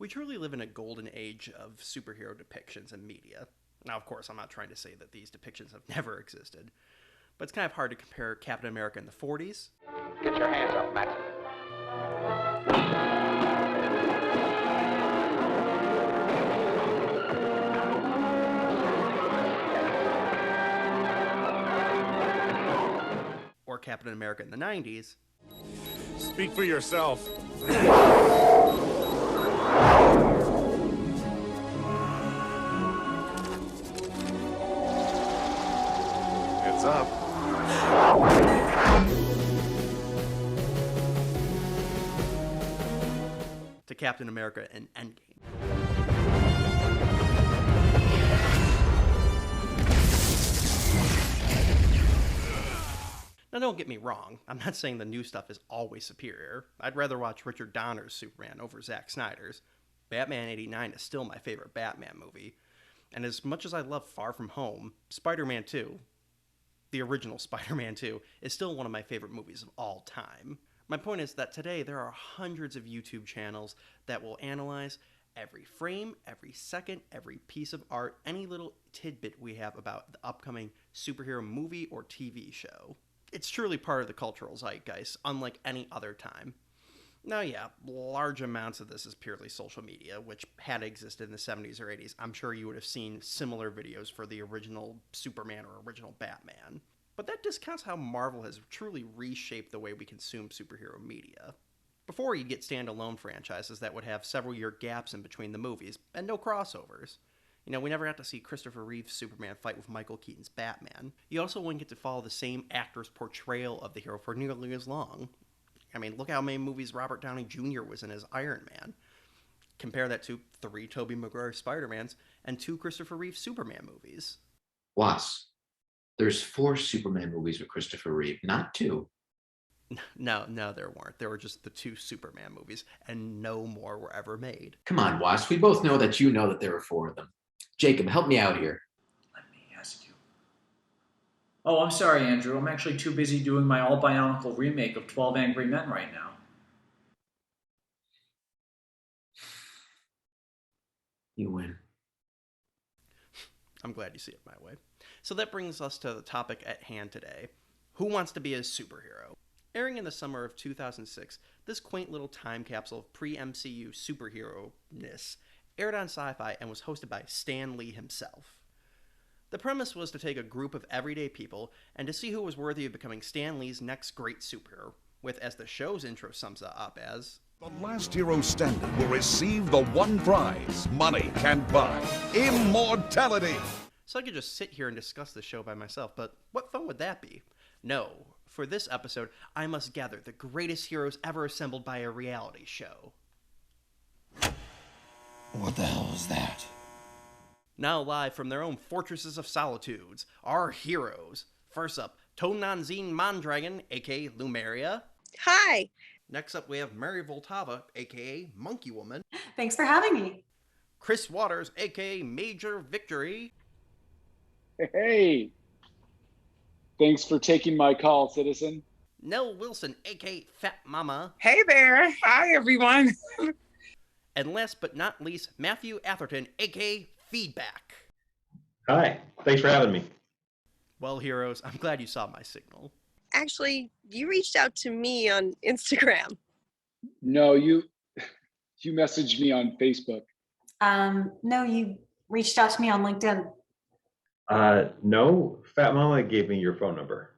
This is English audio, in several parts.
We truly live in a golden age of superhero depictions in media. Now, of course, I'm not trying to say that these depictions have never existed, but it's kind of hard to compare Captain America in the 40s. Get your hands up, Matt. Or Captain America in the 90s. Speak for yourself. It's up. To Captain America in Endgame. Now, don't get me wrong. I'm not saying the new stuff is always superior. I'd rather watch Richard Donner's Superman over Zack Snyder's. Batman '89 is still my favorite Batman movie. And as much as I love Far From Home, Spider-Man 2, the original Spider-Man 2, is still one of my favorite movies of all time. My point is that today there are hundreds of YouTube channels that will analyze every frame, every second, every piece of art, any little tidbit we have about the upcoming superhero movie or TV show. It's truly part of the cultural zeitgeist, unlike any other time. Now, yeah, large amounts of this is purely social media, which had existed in the 70s or 80s. I'm sure you would have seen similar videos for the original Superman or original Batman. But that discounts how Marvel has truly reshaped the way we consume superhero media. Before, you'd get standalone franchises that would have several-year gaps in between the movies, and no crossovers. You know, we never got to see Christopher Reeve's Superman fight with Michael Keaton's Batman. You also wouldn't get to follow the same actor's portrayal of the hero for nearly as long. I mean, look how many movies Robert Downey Jr. was in as Iron Man. Compare that to 3 Tobey Maguire Spider-Mans and 2 Christopher Reeve Superman movies. Was. There's 4 Superman movies with Christopher Reeve, not 2. No, there weren't. There were just the 2 Superman movies, and no more were ever made. Come on, Was. We both know that you know that there were 4 of them. Jacob, help me out here. Let me ask you. Oh, I'm sorry, Andrew. I'm actually too busy doing my all-bionicle remake of 12 Angry Men right now. You win. I'm glad you see it my way. So that brings us to the topic at hand today. Who wants to be a superhero? Airing in the summer of 2006, this quaint little time capsule of pre-MCU superhero-ness aired on Sci-Fi and was hosted by Stan Lee himself. The premise was to take a group of everyday people and to see who was worthy of becoming Stan Lee's next great superhero, with, as the show's intro sums it up as, The last hero standing will receive the one prize money can't buy: immortality. So I could just sit here and discuss the show by myself, but what fun would that be? No, for this episode, I must gather the greatest heroes ever assembled by a reality show. What the hell was that? Now live from their own fortresses of solitudes, our heroes. First up, Tonanzine Mondragon, aka Lumeria. Hi. Next up, we have Mary Voltava, aka Monkey Woman. Thanks for having me. Chris Waters, aka Major Victory. Hey. Thanks for taking my call, citizen. Nell Wilson, aka Fat Mama. Hey there. Hi, everyone. And last but not least, Matthew Atherton, aka Feedback. Hi, thanks for having me. Well, heroes, I'm glad you saw my signal. Actually, you reached out to me on Instagram. No, you messaged me on Facebook. No, you reached out to me on LinkedIn. No, Fat Mama gave me your phone number.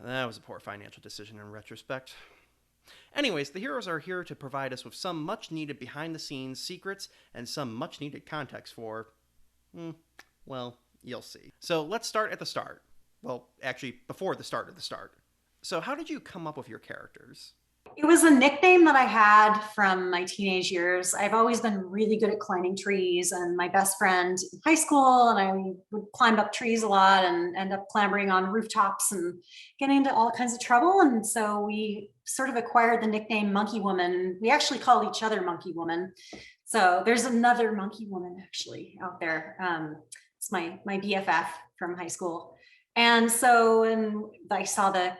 That was a poor financial decision in retrospect. Anyways, the heroes are here to provide us with some much-needed behind-the-scenes secrets and some much-needed context for, well, you'll see. So let's start at the start. Well, actually, before the start of the start. So how did you come up with your characters? It was a nickname that I had from my teenage years. I've always been really good at climbing trees, and my best friend in high school and I would climb up trees a lot and end up clambering on rooftops and getting into all kinds of trouble. And so we sort of acquired the nickname Monkey Woman. We actually call each other Monkey Woman. So there's another Monkey Woman actually out there. It's my BFF from high school. And so I saw the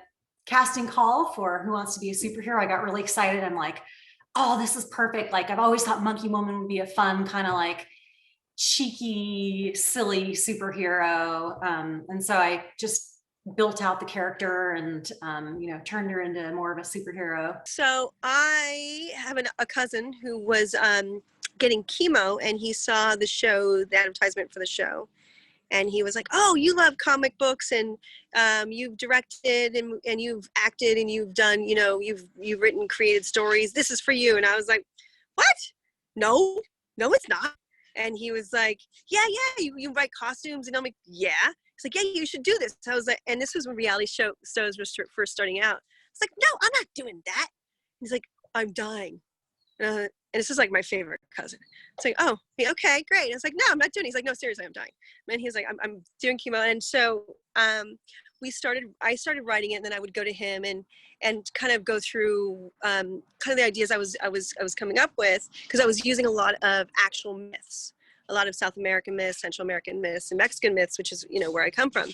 casting call for Who Wants to Be a Superhero, I got really excited. I'm like, oh, this is perfect. Like I've always thought Monkey Woman would be a fun kind of like cheeky, silly superhero. And so I just built out the character and, turned her into more of a superhero. So I have a cousin who was getting chemo, and he saw the show, the advertisement for the show. And he was like, oh, you love comic books, and you've directed and you've acted and you've done, you've written, created stories. This is for you. And I was like, what? No, it's not. And he was like, yeah, you write costumes. And I'm like, yeah. He's like, yeah, you should do this. So I was like, and this was when reality shows were first starting out. I was like, no, I'm not doing that. He's like, I'm dying. And this is like my favorite cousin. It's like, oh, yeah, okay, great. I was like, no, I'm not doing it. He's like, no, seriously, I'm dying. And he's like, I'm doing chemo. And so I started writing it, and then I would go to him and kind of go through kind of the ideas I was coming up with, because I was using a lot of actual myths, a lot of South American myths, Central American myths, and Mexican myths, which is, where I come from.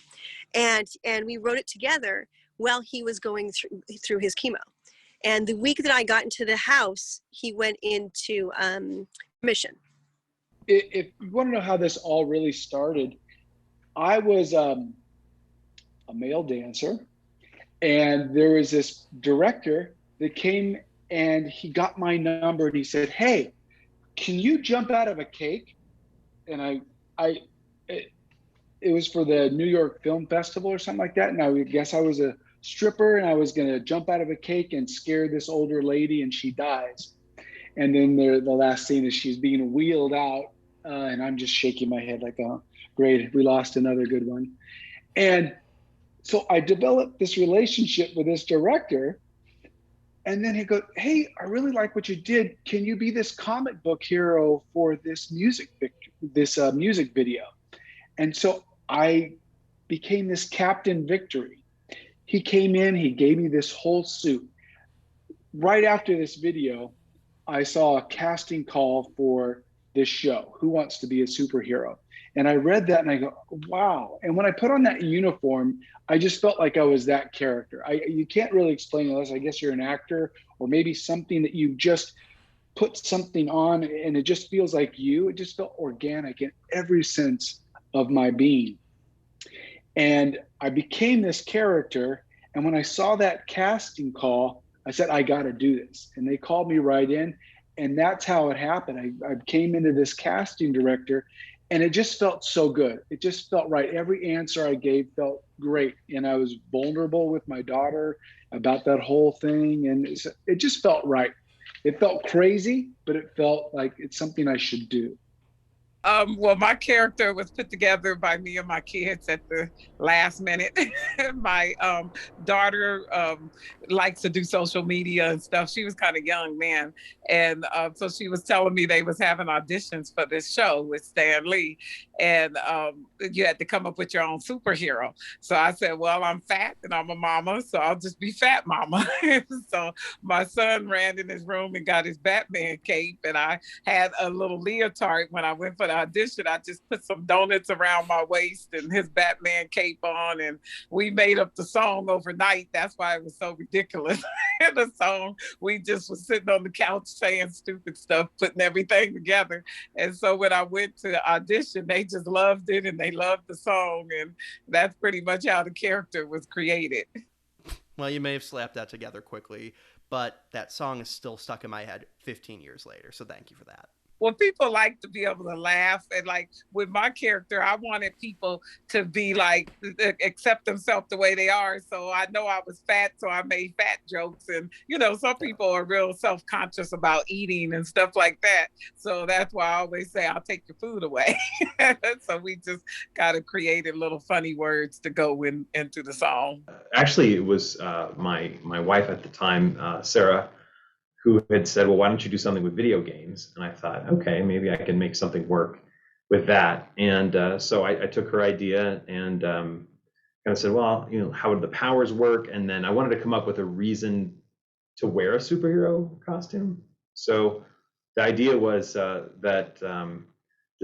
And we wrote it together while he was going through his chemo. And the week that I got into the house, he went into remission. If you want to know how this all really started, I was a male dancer, and there was this director that came and he got my number and he said, hey, can you jump out of a cake? And it was for the New York Film Festival or something like that. And I guess I was a stripper, and I was going to jump out of a cake and scare this older lady, and she dies. And then the last scene is she's being wheeled out, and I'm just shaking my head like, oh, great, we lost another good one. And so I developed this relationship with this director, and then he goes, hey, I really like what you did. Can you be this comic book hero for this music video? And so I became this Captain Victory. He came in, he gave me this whole suit. Right after this video, I saw a casting call for this show, Who Wants to Be a Superhero? And I read that and I go, wow. And when I put on that uniform, I just felt like I was that character. You can't really explain unless I guess you're an actor, or maybe something that you just put something on and it just feels like you. It just felt organic in every sense of my being. And I became this character. And when I saw that casting call, I said, I got to do this. And they called me right in. And that's how it happened. I came into this casting director, and it just felt so good. It just felt right. Every answer I gave felt great. And I was vulnerable with my daughter about that whole thing. And it just felt right. It felt crazy, but it felt like it's something I should do. Well, my character was put together by me and my kids at the last minute. My daughter likes to do social media and stuff. She was kind of young then. And so she was telling me they was having auditions for this show with Stan Lee. And you had to come up with your own superhero. So I said, well, I'm fat and I'm a mama, so I'll just be Fat Mama. So my son ran in his room and got his Batman cape. And I had a little leotard when I went for the audition. I just put some donuts around my waist and his Batman cape on, and we made up the song overnight. That's why it was so ridiculous. In the song, we just was sitting on the couch saying stupid stuff, putting everything together. And so when I went to the audition, they just loved it and they loved the song, and that's pretty much how the character was created. Well, you may have slapped that together quickly, but that song is still stuck in my head 15 years later, so thank you for that. Well, people like to be able to laugh, and like with my character, I wanted people to be like, accept themselves the way they are. So I know I was fat, so I made fat jokes. And, some people are real self-conscious about eating and stuff like that. So that's why I always say, I'll take your food away. So we just kind of created little funny words to go into the song. Actually, it was my wife at the time, Sarah, who had said, well, why don't you do something with video games? And I thought, okay, maybe I can make something work with that. And so I took her idea and kind of said, well, how would the powers work? And then I wanted to come up with a reason to wear a superhero costume. So the idea was that the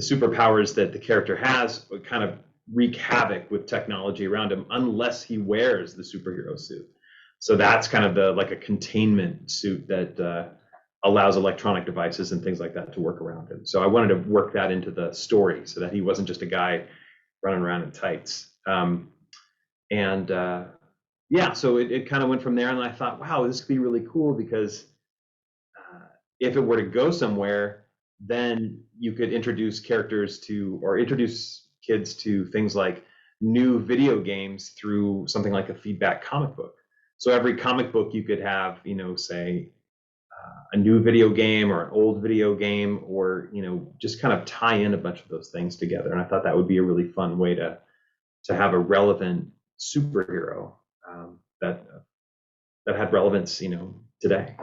superpowers that the character has would kind of wreak havoc with technology around him unless he wears the superhero suit. So that's kind of like a containment suit that allows electronic devices and things like that to work around him. So I wanted to work that into the story so that he wasn't just a guy running around in tights. Yeah, so it kind of went from there, and I thought, wow, this could be really cool, because if it were to go somewhere, then you could introduce characters to, or introduce kids to things like new video games through something like a feedback comic book. So every comic book you could have, say a new video game or an old video game, or, just kind of tie in a bunch of those things together. And I thought that would be a really fun way to have a relevant superhero that had relevance, today.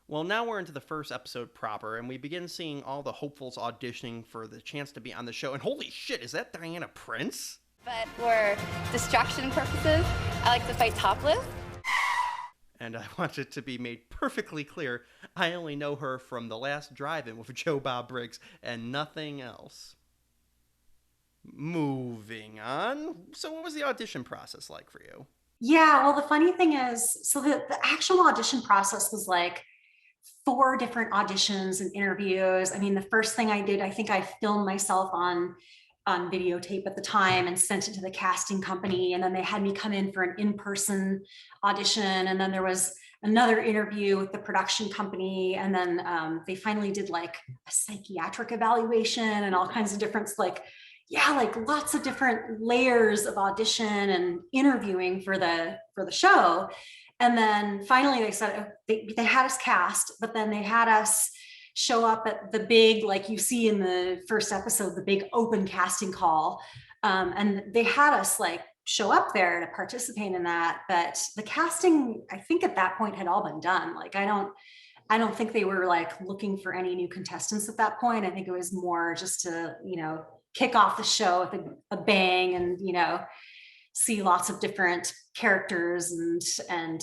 Well, now we're into the first episode proper, and we begin seeing all the hopefuls auditioning for the chance to be on the show. And holy shit, is that Diana Prince? But for distraction purposes, I like to fight topless. And I want it to be made perfectly clear, I only know her from The Last Drive-In with Joe Bob Briggs and nothing else. Moving on. So what was the audition process like for you? Yeah, well, the funny thing is, so the actual audition process was like 4 different auditions and interviews. I mean, the first thing I did, I think I filmed myself on videotape at the time and sent it to the casting company. And then they had me come in for an in-person audition. And then there was another interview with the production company. And then they finally did like a psychiatric evaluation and all kinds of different, like lots of different layers of audition and interviewing for the show. And then finally they said, they had us cast, but then they had us show up at the big, like you see in the first episode, the big open casting call. And they had us like show up there to participate in that. But the casting, I think at that point had all been done. Like, I don't think they were like looking for any new contestants at that point. I think it was more just to, kick off the show with a bang and, see lots of different characters and,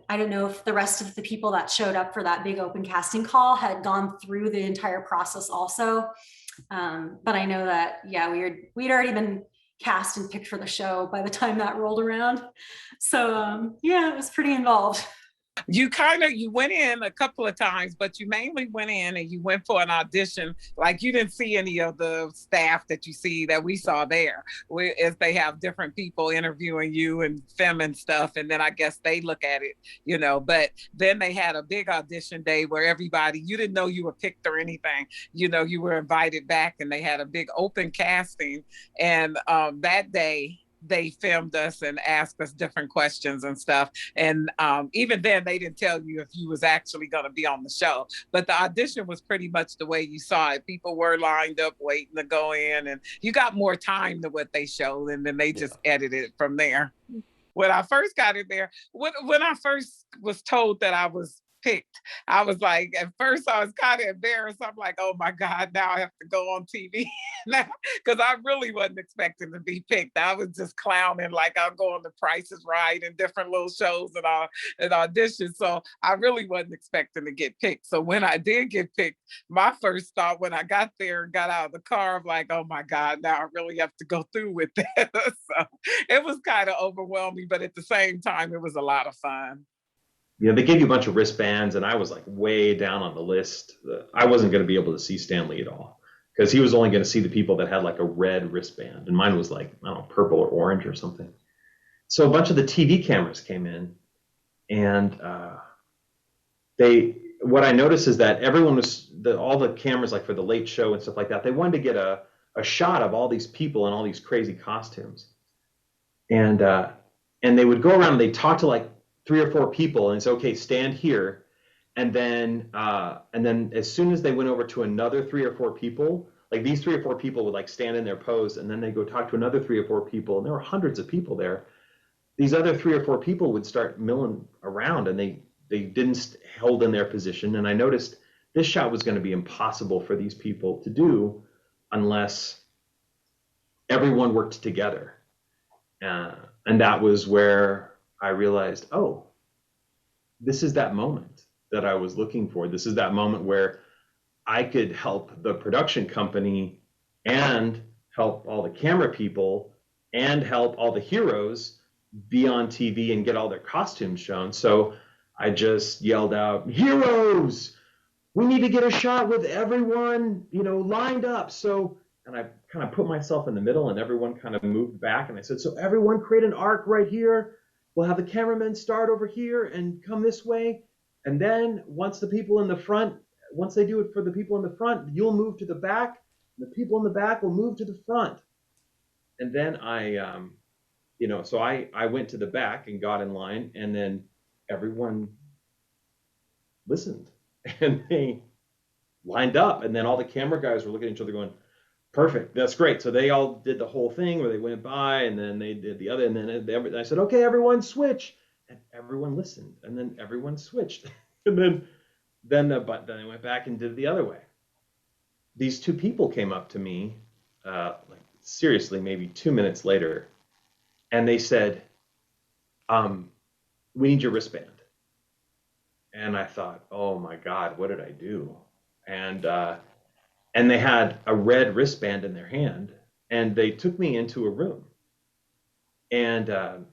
I don't know if the rest of the people that showed up for that big open casting call had gone through the entire process also. But I know that, yeah, we'd already been cast and picked for the show by the time that rolled around. So yeah, it was pretty involved. You went in a couple of times, but you mainly went in and you went for an audition. Like, you didn't see any of the staff that you see that we saw there, as they have different people interviewing you and filming stuff. And then I guess they look at it, but then they had a big audition day where everybody, you didn't know you were picked or anything, you were invited back, and they had a big open casting. And that day, they filmed us and asked us different questions and stuff. And even then, they didn't tell you if you was actually going to be on the show. But the audition was pretty much the way you saw it. People were lined up waiting to go in, and you got more time than what they showed, and then they just edited it from there. When I first got in there, when I first was told that I was picked, I was like, at first I was kind of embarrassed. I'm like, oh my God, now I have to go on TV because I really wasn't expecting to be picked. I was just clowning, like I'm going to Price is Right and different little shows and auditions. So I really wasn't expecting to get picked. So when I did get picked, my first thought when I got there and got out of the car, I'm like, oh my God, now I really have to go through with that. So it was kind of overwhelming, but at the same time, it was a lot of fun. They gave you a bunch of wristbands, and I was like way down on the list. I wasn't going to be able to see Stanley at all because he was only going to see the people that had like a red wristband, and mine was like, I don't know, purple or orange or something. So a bunch of the TV cameras came in, and what I noticed is that everyone all the cameras, like for the Late Show and stuff like that, they wanted to get a shot of all these people in all these crazy costumes, and they would go around and they'd talk to like 3 or 4 people and say, okay, stand here. And then as soon as they went over to another 3 or 4 people, like these 3 or 4 people would like stand in their pose, and then they go talk to another 3 or 4 people, and there were hundreds of people there. These other 3 or 4 people would start milling around, and they didn't hold in their position. And I noticed this shot was going to be impossible for these people to do unless everyone worked together. And that was where I realized, oh, this is that moment that I was looking for. This is that moment where I could help the production company and help all the camera people and help all the heroes be on TV and get all their costumes shown. So I just yelled out, heroes, we need to get a shot with everyone, lined up. So, and I kind of put myself in the middle and everyone kind of moved back. And I said, so everyone create an arc right here. We'll have the cameramen start over here and come this way. And then once the people in the front, once they do it for the people in the front, you'll move to the back. The people in the back will move to the front. And then so I went to the back and got in line, and then everyone listened and they lined up, and then all the camera guys were looking at each other going, perfect, that's great. So they all did the whole thing where they went by, and then they did the other, and then I said, okay, everyone switch, and everyone listened, and then everyone switched, and then they went back and did it the other way. These two people came up to me, seriously, maybe 2 minutes later, and they said, we need your wristband. And I thought, oh my God, what did I do? And they had a red wristband in their hand, and they took me into a room, and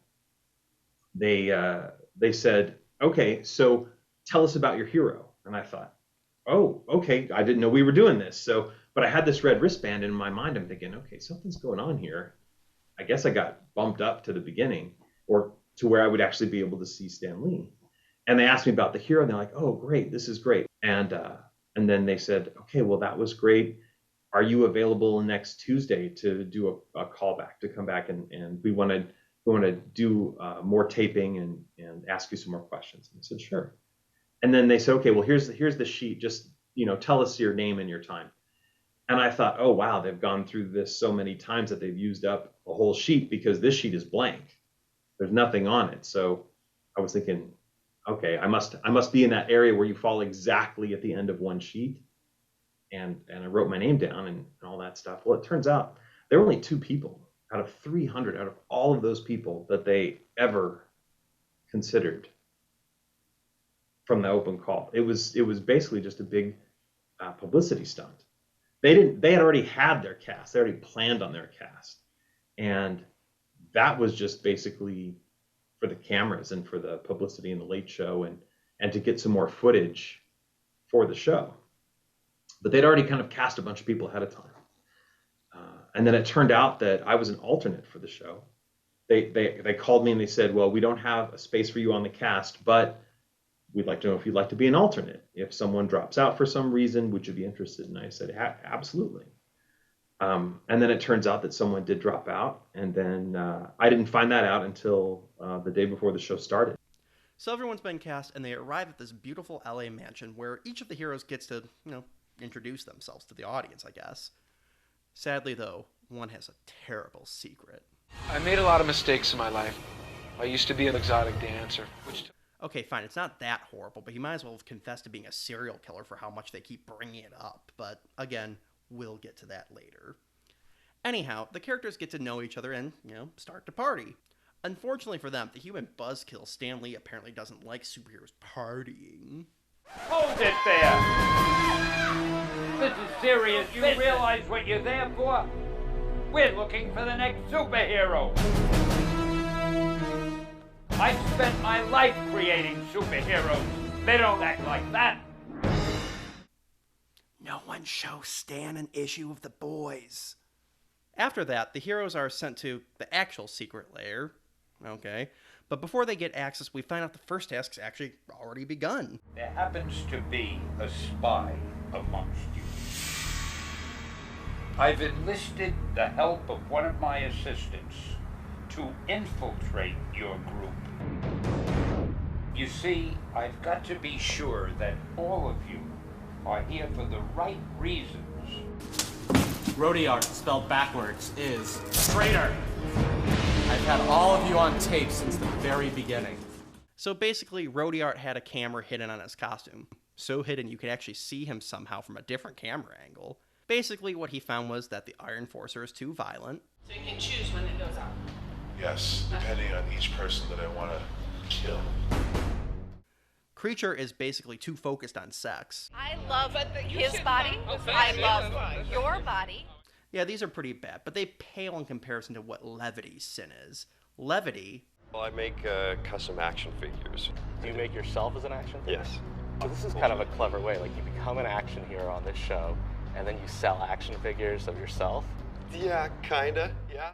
they said, okay, so tell us about your hero. And I thought, oh, okay, I didn't know we were doing this. But I had this red wristband in my mind. I'm thinking, okay, something's going on here. I guess I got bumped up to the beginning, or to where I would actually be able to see Stan Lee. And they asked me about the hero, and they're like, oh, great, this is great. And then they said, okay, well, that was great. Are you available next Tuesday to do a callback, to come back and we want to do more taping and ask you some more questions? And I said, sure. And then they said, okay, well, here's the sheet. Just, tell us your name and your time. And I thought, oh, wow, they've gone through this so many times that they've used up a whole sheet, because this sheet is blank. There's nothing on it. So I was thinking, okay, I must be in that area where you fall exactly at the end of one sheet. And I wrote my name down and all that stuff. Well, it turns out there were only 2 people out of 300, out of all of those people that they ever considered from the open call. It was basically just a big publicity stunt. They had already had their cast. They already planned on their cast. And that was just basically for the cameras and for the publicity in the Late Show and to get some more footage for the show. But they'd already kind of cast a bunch of people ahead of time. And then it turned out that I was an alternate for the show. They called me and they said, well, we don't have a space for you on the cast, but we'd like to know if you'd like to be an alternate. If someone drops out for some reason, would you be interested? And I said, absolutely. And then it turns out that someone did drop out. And then I didn't find that out until the day before the show started. So everyone's been cast, and they arrive at this beautiful LA mansion where each of the heroes gets to, introduce themselves to the audience, I guess. Sadly, though, one has a terrible secret. I made a lot of mistakes in my life. I used to be an exotic dancer, which... Okay, fine, it's not that horrible, but he might as well have confessed to being a serial killer for how much they keep bringing it up. But, again, we'll get to that later. Anyhow, the characters get to know each other and, start to party. Unfortunately for them, the human buzzkill Stan Lee apparently doesn't like superheroes partying. Hold it there! This is serious. You realize what you're there for? We're looking for the next superhero. I've spent my life creating superheroes. They don't act like that. No one shows Stan an issue of The Boys. After that, the heroes are sent to the actual secret lair. Okay. But before they get access, we find out the first task's actually already begun. There happens to be a spy amongst you. I've enlisted the help of one of my assistants to infiltrate your group. You see, I've got to be sure that all of you are here for the right reasons. Rodiart, spelled backwards, is traitor. I've had all of you on tape since the very beginning. So basically, Rodiart had a camera hidden on his costume. So hidden you could actually see him somehow from a different camera angle. Basically, what he found was that the Iron Forcer is too violent. So you can choose when it goes out? Yes, depending on each person that I want to kill. Creature is basically too focused on sex. I love his body. I love your body. Yeah, these are pretty bad, but they pale in comparison to what Levity's sin is. Levity... Well, I make custom action figures. Do you make yourself as an action figure? Yes. So this is kind of a clever way. Like, you become an action hero on this show, and then you sell action figures of yourself. Yeah, kinda, yeah.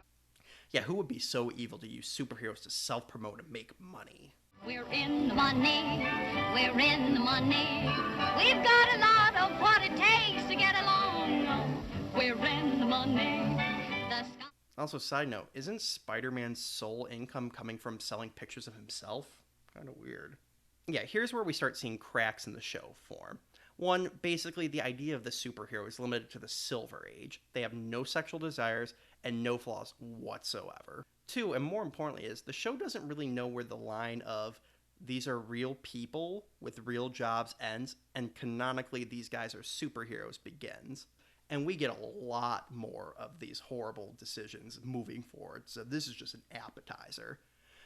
Yeah, who would be so evil to use superheroes to self-promote and make money? We're in the money, we're in the money. We've got a lot of what it takes to get along. We're in the money. Also, side note, isn't Spider-Man's sole income coming from selling pictures of himself? Kind of weird. Yeah, here's where we start seeing cracks in the show form. One, basically the idea of the superhero is limited to the Silver Age. They have no sexual desires and no flaws whatsoever. Two, and more importantly, is the show doesn't really know where the line of these are real people with real jobs ends, and canonically these guys are superheroes begins. And we get a lot more of these horrible decisions moving forward, so this is just an appetizer.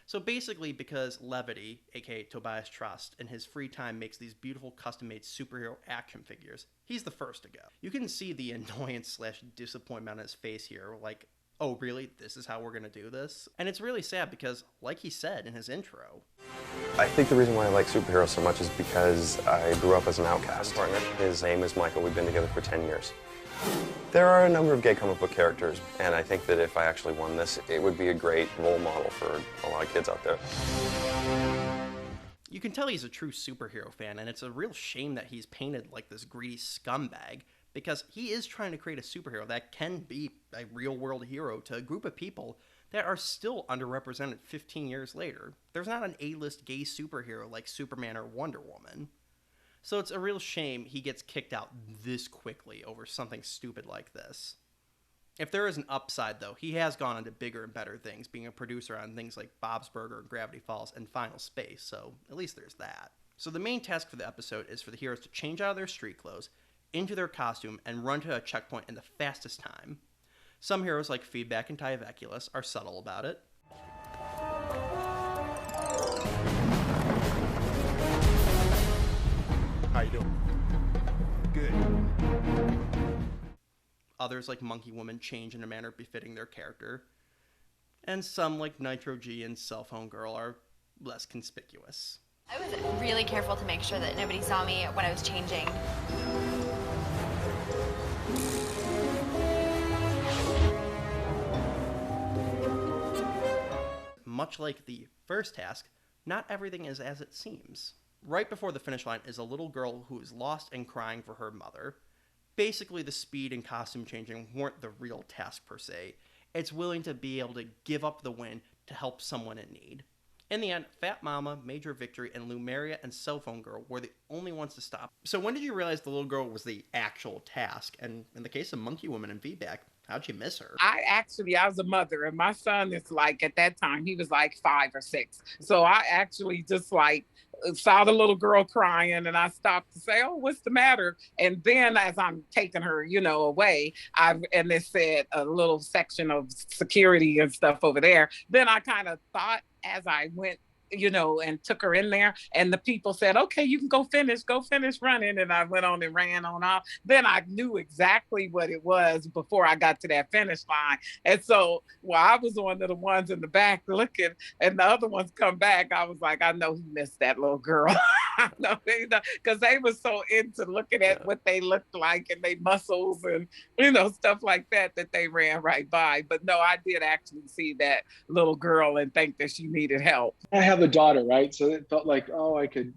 So basically, because Levity, aka Tobias Trust, in his free time makes these beautiful custom-made superhero action figures, he's the first to go. You can see the annoyance / disappointment on his face here, like, oh really, this is how we're gonna do this? And it's really sad because, like he said in his intro, I think the reason why I like superheroes so much is because I grew up as an outcast. His name is Michael, we've been together for 10 years. There are a number of gay comic book characters, and I think that if I actually won this, it would be a great role model for a lot of kids out there. You can tell he's a true superhero fan, and it's a real shame that he's painted like this greedy scumbag, because he is trying to create a superhero that can be a real-world hero to a group of people that are still underrepresented 15 years later. There's not an A-list gay superhero like Superman or Wonder Woman. So it's a real shame he gets kicked out this quickly over something stupid like this. If there is an upside, though, he has gone on to bigger and better things, being a producer on things like Bob's Burger, Gravity Falls, and Final Space, so at least there's that. So the main task for the episode is for the heroes to change out of their street clothes, into their costume, and run to a checkpoint in the fastest time. Some heroes, like Feedback and Tyvaculus, are subtle about it. How you doing? Good. Others, like Monkey Woman, change in a manner befitting their character. And some, like Nitro G and Cell Phone Girl, are less conspicuous. I was really careful to make sure that nobody saw me when I was changing. Much like the first task, not everything is as it seems. Right before the finish line is a little girl who is lost and crying for her mother. Basically, the speed and costume changing weren't the real task per se. It's willing to be able to give up the win to help someone in need. In the end, Fat Mama, Major Victory, and Lumeria and Cell Phone Girl were the only ones to stop. So when did you realize the little girl was the actual task? And in the case of Monkey Woman and V-Back, how'd you miss her? I was a mother, and my son is like, at that time, he was like 5 or 6. So I actually just like saw the little girl crying, and I stopped to say, oh, what's the matter? And then as I'm taking her, away, and they said a little section of security and stuff over there. Then I kind of thought as I went, and took her in there, and the people said, okay, you can go finish running. And I went on and ran on off. Then I knew exactly what it was before I got to that finish line. And so while I was one of the ones in the back looking, and the other ones come back, I was like, I know he missed that little girl. I know, because they were so into looking at what they looked like and their muscles and, stuff like that they ran right by. But no, I did actually see that little girl and think that she needed help. I have a daughter, right? So it felt like, oh, I could,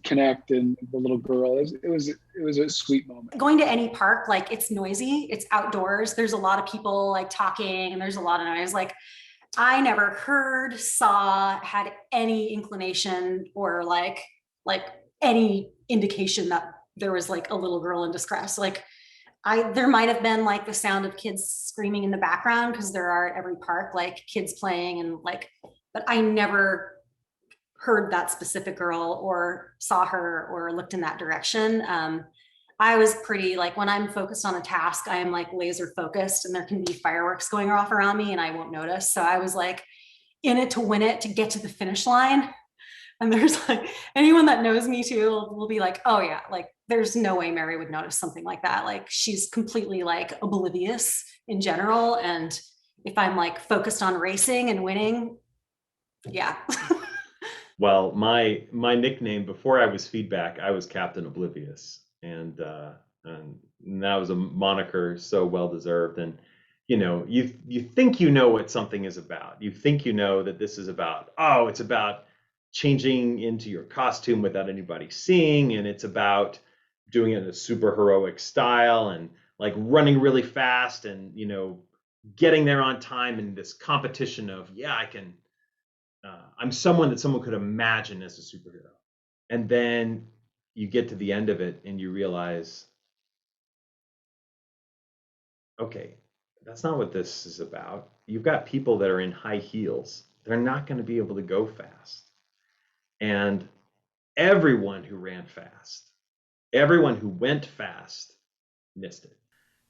connect, and the little girl. It was a sweet moment. Going to any park, like, it's noisy, it's outdoors. There's a lot of people like talking, and there's a lot of noise. Like, I never heard, saw, had any inclination or like any indication that there was like a little girl in distress. Like, there might have been like the sound of kids screaming in the background, because there are at every park, like kids playing and like, but I never heard that specific girl or saw her or looked in that direction. I was pretty, like, when I'm focused on a task, I am like laser focused, and there can be fireworks going off around me and I won't notice. So I was like in it to win it, to get to the finish line. And there's like, anyone that knows me too will be like, oh yeah, like there's no way Mary would notice something like that. Like, she's completely like oblivious in general. And if I'm like focused on racing and winning, yeah. Well, my nickname before I was Feedback, I was Captain Oblivious, and that was a moniker so well deserved. And you think you know what something is about. You think you know that this is about, oh, it's about changing into your costume without anybody seeing, and it's about doing it in a superheroic style and like running really fast and getting there on time in this competition of I can. I'm someone that someone could imagine as a superhero. And then you get to the end of it and you realize, okay, that's not what this is about. You've got people that are in high heels. They're not going to be able to go fast. And everyone who ran fast, everyone who went fast missed it.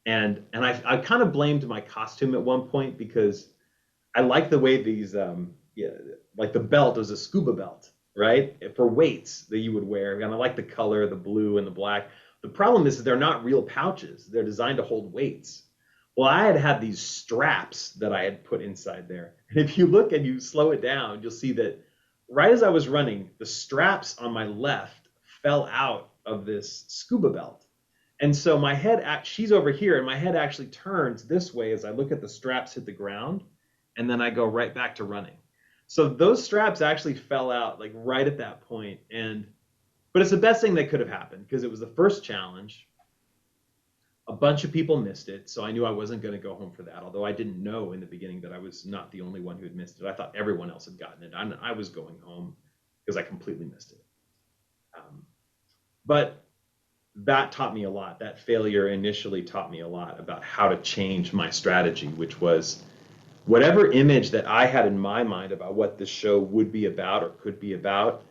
And I kind of blamed my costume at one point because I like the way these like the belt was a scuba belt, right? For weights that you would wear. And I like the color, the blue and the black. The problem is that they're not real pouches. They're designed to hold weights. Well, I had these straps that I had put inside there. And if you look and you slow it down, you'll see that right as I was running, the straps on my left fell out of this scuba belt. And so my head, she's over here, and my head actually turns this way as I look at the straps hit the ground, and then I go right back to running. So those straps actually fell out like right at that point. But it's the best thing that could have happened because it was the first challenge. A bunch of people missed it, so I knew I wasn't going to go home for that, although I didn't know in the beginning that I was not the only one who had missed it. I thought everyone else had gotten it. I was going home because I completely missed it. But that taught me a lot. That failure initially taught me a lot about how to change my strategy, which was whatever image that I had in my mind about what this show would be about or could be about,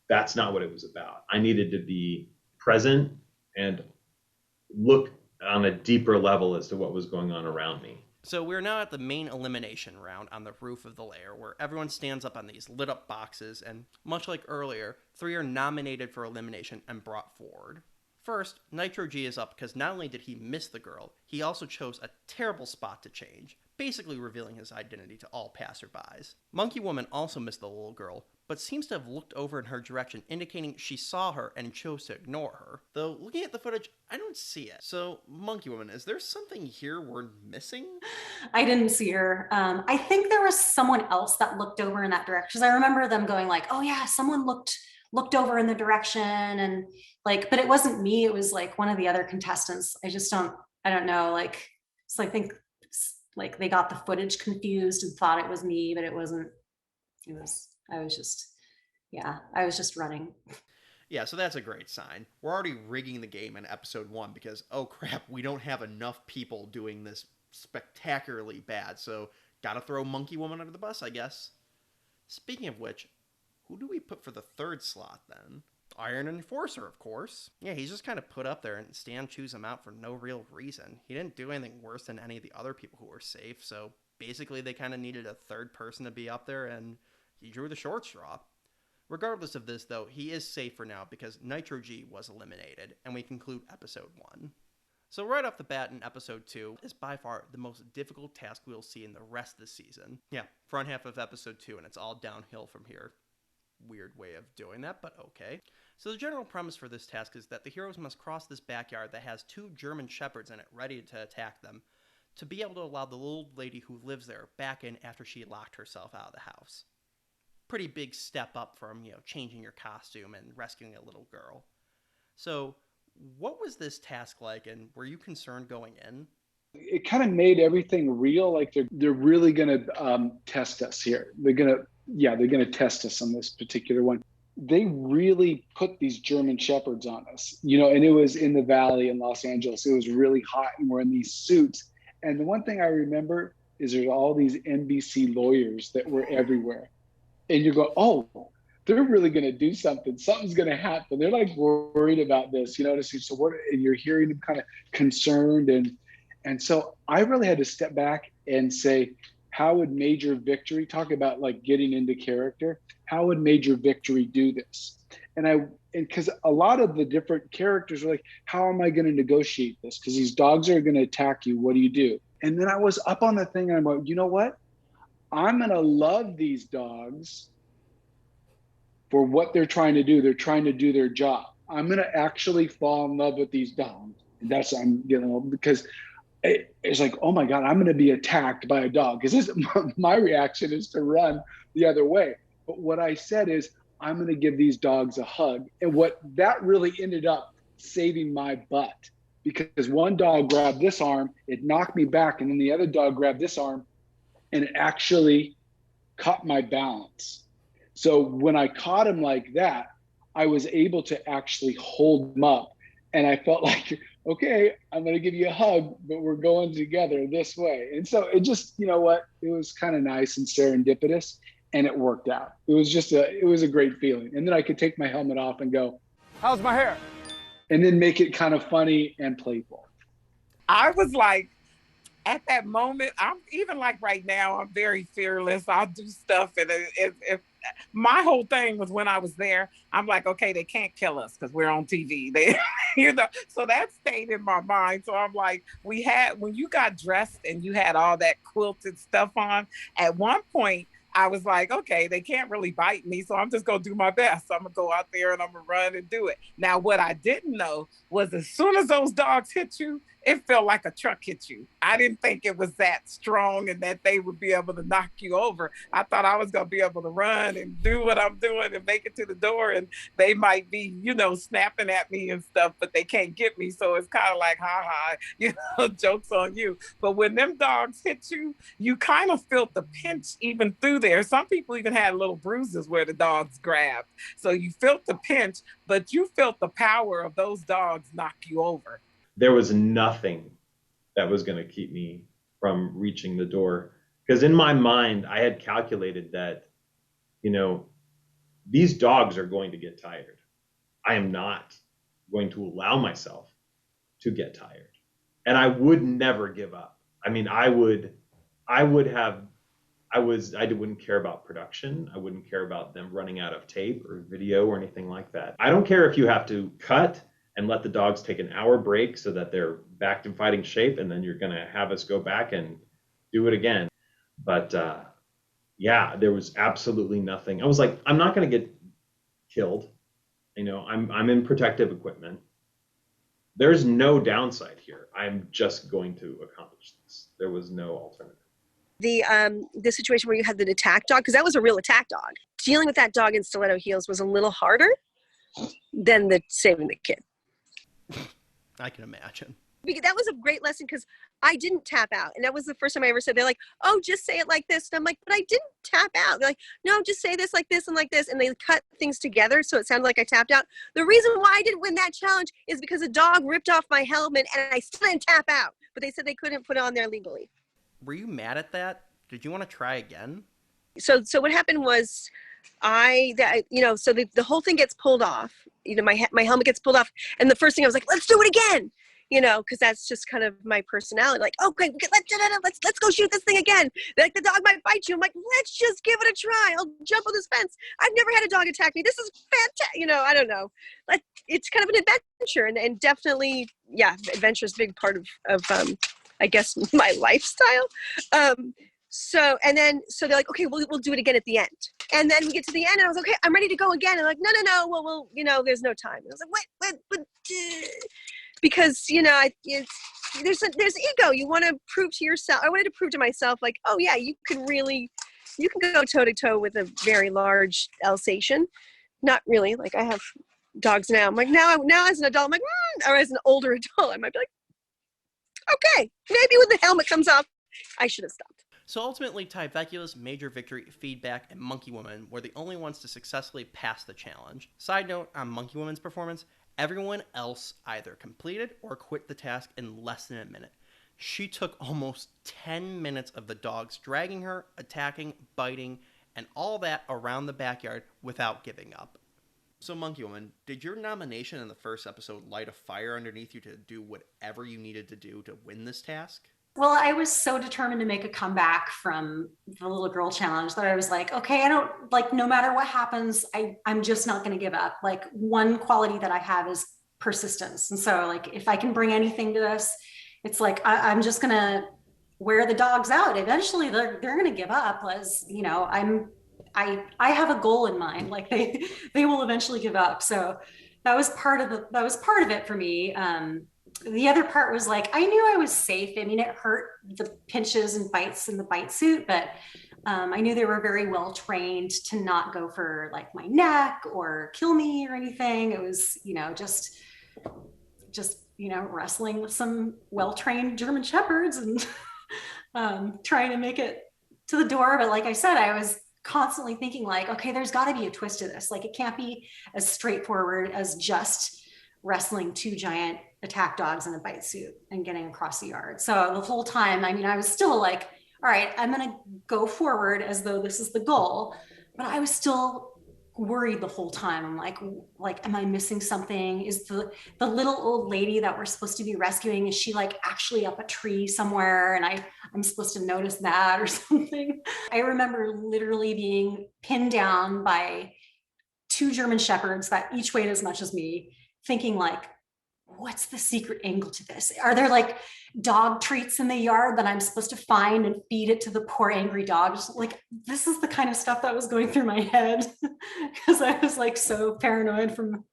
that's not what it was about. I needed to be present and look on a deeper level as to what was going on around me. So we're now at the main elimination round on the roof of the lair, where everyone stands up on these lit up boxes, and much like earlier, 3 are nominated for elimination and brought forward. First, Nitro G is up because not only did he miss the girl, he also chose a terrible spot to change, basically revealing his identity to all passerbys. Monkey Woman also missed the little girl, but seems to have looked over in her direction, indicating she saw her and chose to ignore her. Though, looking at the footage, I don't see it. So, Monkey Woman, is there something here we're missing? I didn't see her. I think there was someone else that looked over in that direction. I remember them going like, oh yeah, someone looked over in the direction, and like, but it wasn't me. It was like one of the other contestants. I don't know. Like, so I think like they got the footage confused and thought it was me, but it wasn't. I was just running. Yeah, so that's a great sign. We're already rigging the game in episode 1 because, oh crap, we don't have enough people doing this spectacularly bad, so gotta throw Monkey Woman under the bus, I guess. Speaking of which, who do we put for the 3rd slot then? Iron Enforcer, of course. Yeah, he's just kind of put up there and Stan chews him out for no real reason. He didn't do anything worse than any of the other people who were safe, so basically they kind of needed a 3rd person to be up there, and he drew the short straw. Regardless of this, though, he is safe for now because Nitro G was eliminated, and we conclude episode 1. So right off the bat in episode 2 is by far the most difficult task we'll see in the rest of the season. Yeah, front half of episode 2, and it's all downhill from here. Weird way of doing that, but okay. So the general premise for this task is that the heroes must cross this backyard that has 2 German shepherds in it ready to attack them, to be able to allow the little lady who lives there back in after she locked herself out of the house. Pretty big step up from, changing your costume and rescuing a little girl. So, what was this task like, and were you concerned going in? It kind of made everything real. Like they're really going to test us here. They're going to test us on this particular one. They really put these German shepherds on us, and it was in the valley in Los Angeles. It was really hot, and we're in these suits. And the one thing I remember is there's all these NBC lawyers that were everywhere. And you go, oh, they're really going to do something. Something's going to happen. They're like worried about this, So what? And you're hearing them kind of concerned, and so I really had to step back and say, how would Major Victory talk about like getting into character? How would Major Victory do this? And because a lot of the different characters were like, how am I going to negotiate this? Because these dogs are going to attack you. What do you do? And then I was up on the thing, and I'm like, you know what? I'm going to love these dogs for what they're trying to do. They're trying to do their job. I'm going to actually fall in love with these dogs. That's, because it's like, oh my God, I'm going to be attacked by a dog. Because my reaction is to run the other way. But what I said is, I'm going to give these dogs a hug. And what that really ended up saving my butt, because one dog grabbed this arm, it knocked me back, and then the other dog grabbed this arm, and it actually caught my balance. So when I caught him like that, I was able to actually hold him up. And I felt like, okay, I'm going to give you a hug, but we're going together this way. And so it just, you know what, it was kind of nice and serendipitous, and it worked out. It was a great feeling. And then I could take my helmet off and go, how's my hair? And then make it kind of funny and playful. I was like, at that moment, I'm even like right now, I'm very fearless. I'll do stuff. And if my whole thing was when I was there, I'm like, okay, they can't kill us because we're on TV. They, so that stayed in my mind. So I'm like, when you got dressed and you had all that quilted stuff on, at one point, I was like, okay, they can't really bite me, so I'm just gonna do my best. I'm gonna go out there and I'm gonna run and do it. Now, what I didn't know was as soon as those dogs hit you, it felt like a truck hit you. I didn't think it was that strong and that they would be able to knock you over. I thought I was gonna be able to run and do what I'm doing and make it to the door, and they might be, snapping at me and stuff, but they can't get me. So it's kind of like, joke's on you. But when them dogs hit you, you kind of felt the pinch even through there. Some people even had little bruises where the dogs grabbed. So you felt the pinch, but you felt the power of those dogs knock you over. There was nothing that was going to keep me from reaching the door. Because in my mind, I had calculated that, these dogs are going to get tired. I am not going to allow myself to get tired. And I would never give up. I mean, I wouldn't care about production. I wouldn't care about them running out of tape or video or anything like that. I don't care if you have to cut and let the dogs take an hour break so that they're back to fighting shape, and then you're going to have us go back and do it again. But there was absolutely nothing. I was like, I'm not going to get killed. I'm in protective equipment. There's no downside here. I'm just going to accomplish this. There was no alternative. The situation where you had the attack dog, because that was a real attack dog. Dealing with that dog in stiletto heels was a little harder than saving the kid. I can imagine. Because that was a great lesson, because I didn't tap out. And that was the first time I ever said, they're like, oh, just say it like this. And I'm like, but I didn't tap out. They're like, no, just say this like this and like this. And they cut things together so it sounded like I tapped out. The reason why I didn't win that challenge is because a dog ripped off my helmet and I still didn't tap out. But they said they couldn't put it on there legally. Were you mad at that? Did you want to try again? So what happened was so the whole thing gets pulled off. My helmet gets pulled off. And the first thing I was like, let's do it again. Because that's just kind of my personality. Like, okay, let's go shoot this thing again. Like, the dog might bite you. I'm like, let's just give it a try. I'll jump on this fence. I've never had a dog attack me. This is fantastic. I don't know. Like, it's kind of an adventure, and definitely, adventure is a big part of I guess my lifestyle. So they're like, okay, we'll do it again at the end. And then we get to the end, and I was like, okay, I'm ready to go again. And like, no, well, there's no time. And I was like, what? Because there's ego. You want to prove to yourself. I wanted to prove to myself, like, oh yeah, you can go toe to toe with a very large Alsatian. Not really. Like, I have dogs now. I'm like, now as an adult, I'm like, or as an older adult, I might be like, okay, maybe when the helmet comes off, I should have stopped. So ultimately, Tyvecula's Major Victory, Feedback, and Monkey Woman were the only ones to successfully pass the challenge. Side note on Monkey Woman's performance, everyone else either completed or quit the task in less than a minute. She took almost 10 minutes of the dogs dragging her, attacking, biting, and all that around the backyard without giving up. So Monkey Woman, did your nomination in the first episode light a fire underneath you to do whatever you needed to do to win this task? Well, I was so determined to make a comeback from the little girl challenge that I was like, okay, I don't, like, no matter what happens, I'm just not going to give up. Like, one quality that I have is persistence. And so, like, if I can bring anything to this, it's like, I'm just going to wear the dogs out. Eventually they're going to give up, as, I have a goal in mind. Like they will eventually give up. So that was part of it for me. The other part was like, I knew I was safe. I mean, it hurt, the pinches and bites in the bite suit, but I knew they were very well trained to not go for like my neck or kill me or anything. It was, just wrestling with some well-trained German shepherds and trying to make it to the door. But like I said, I was constantly thinking like, okay, there's got to be a twist to this. Like, it can't be as straightforward as just wrestling two giant attack dogs in a bite suit and getting across the yard. So the whole time, I mean, I was still like, all right, I'm going to go forward as though this is the goal, but I was still worried the whole time. I'm like, am I missing something? Is the little old lady that we're supposed to be rescuing, is she like actually up a tree somewhere? And I'm supposed to notice that or something. I remember literally being pinned down by two German shepherds that each weighed as much as me, thinking like, what's the secret angle to this? Are there like dog treats in the yard that I'm supposed to find and feed it to the poor angry dogs? Like, this is the kind of stuff that was going through my head because I was like so paranoid from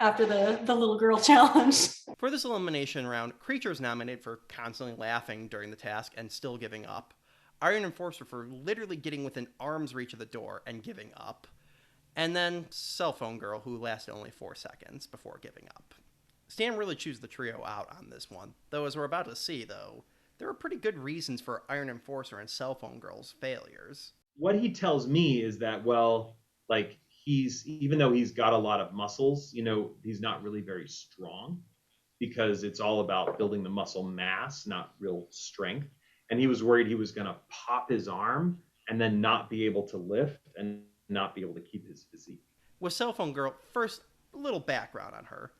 after the little girl challenge. For this elimination round, Creature is nominated for constantly laughing during the task and still giving up. Iron Enforcer for literally getting within arm's reach of the door and giving up. And then Cell Phone Girl, who lasted only 4 seconds before giving up. Stan really chews the trio out on this one, though as we're about to see, though, there are pretty good reasons for Iron Enforcer and Cell Phone Girl's failures. What he tells me is that, well, like, even though he's got a lot of muscles, he's not really very strong, because it's all about building the muscle mass, not real strength. And he was worried he was going to pop his arm and then not be able to lift and not be able to keep his physique. With Cell Phone Girl, first, a little background on her.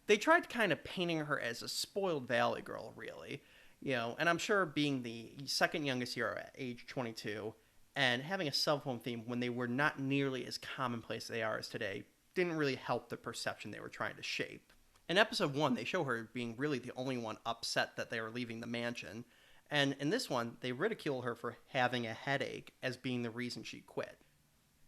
They tried kind of painting her as a spoiled valley girl, really. And I'm sure being the second youngest hero at age 22 and having a cell phone theme when they were not nearly as commonplace as they are as today didn't really help the perception they were trying to shape. In episode 1, they show her being really the only one upset that they were leaving the mansion. And in this one, they ridicule her for having a headache as being the reason she quit.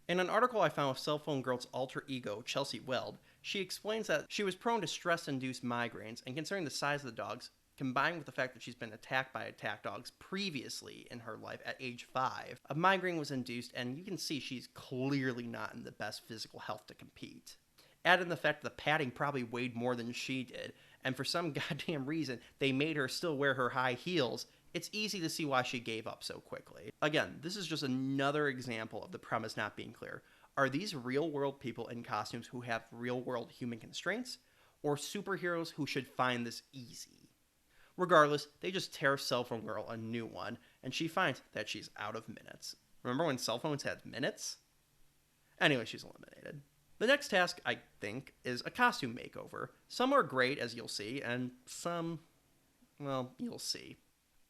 In an article I found with Cell Phone Girl's alter ego, Chelsea Weld, she explains that she was prone to stress-induced migraines, and considering the size of the dogs, combined with the fact that she's been attacked by attack dogs previously in her life at age 5, a migraine was induced, and you can see she's clearly not in the best physical health to compete. Add in the fact that the padding probably weighed more than she did, and for some goddamn reason, they made her still wear her high heels. It's easy to see why she gave up so quickly. Again, this is just another example of the premise not being clear. Are these real-world people in costumes who have real-world human constraints, or superheroes who should find this easy? Regardless, they just tear Cell Phone Girl a new one, and she finds that she's out of minutes. Remember when cell phones had minutes? Anyway, she's eliminated. The next task, I think, is a costume makeover. Some are great, as you'll see, and some, well, you'll see.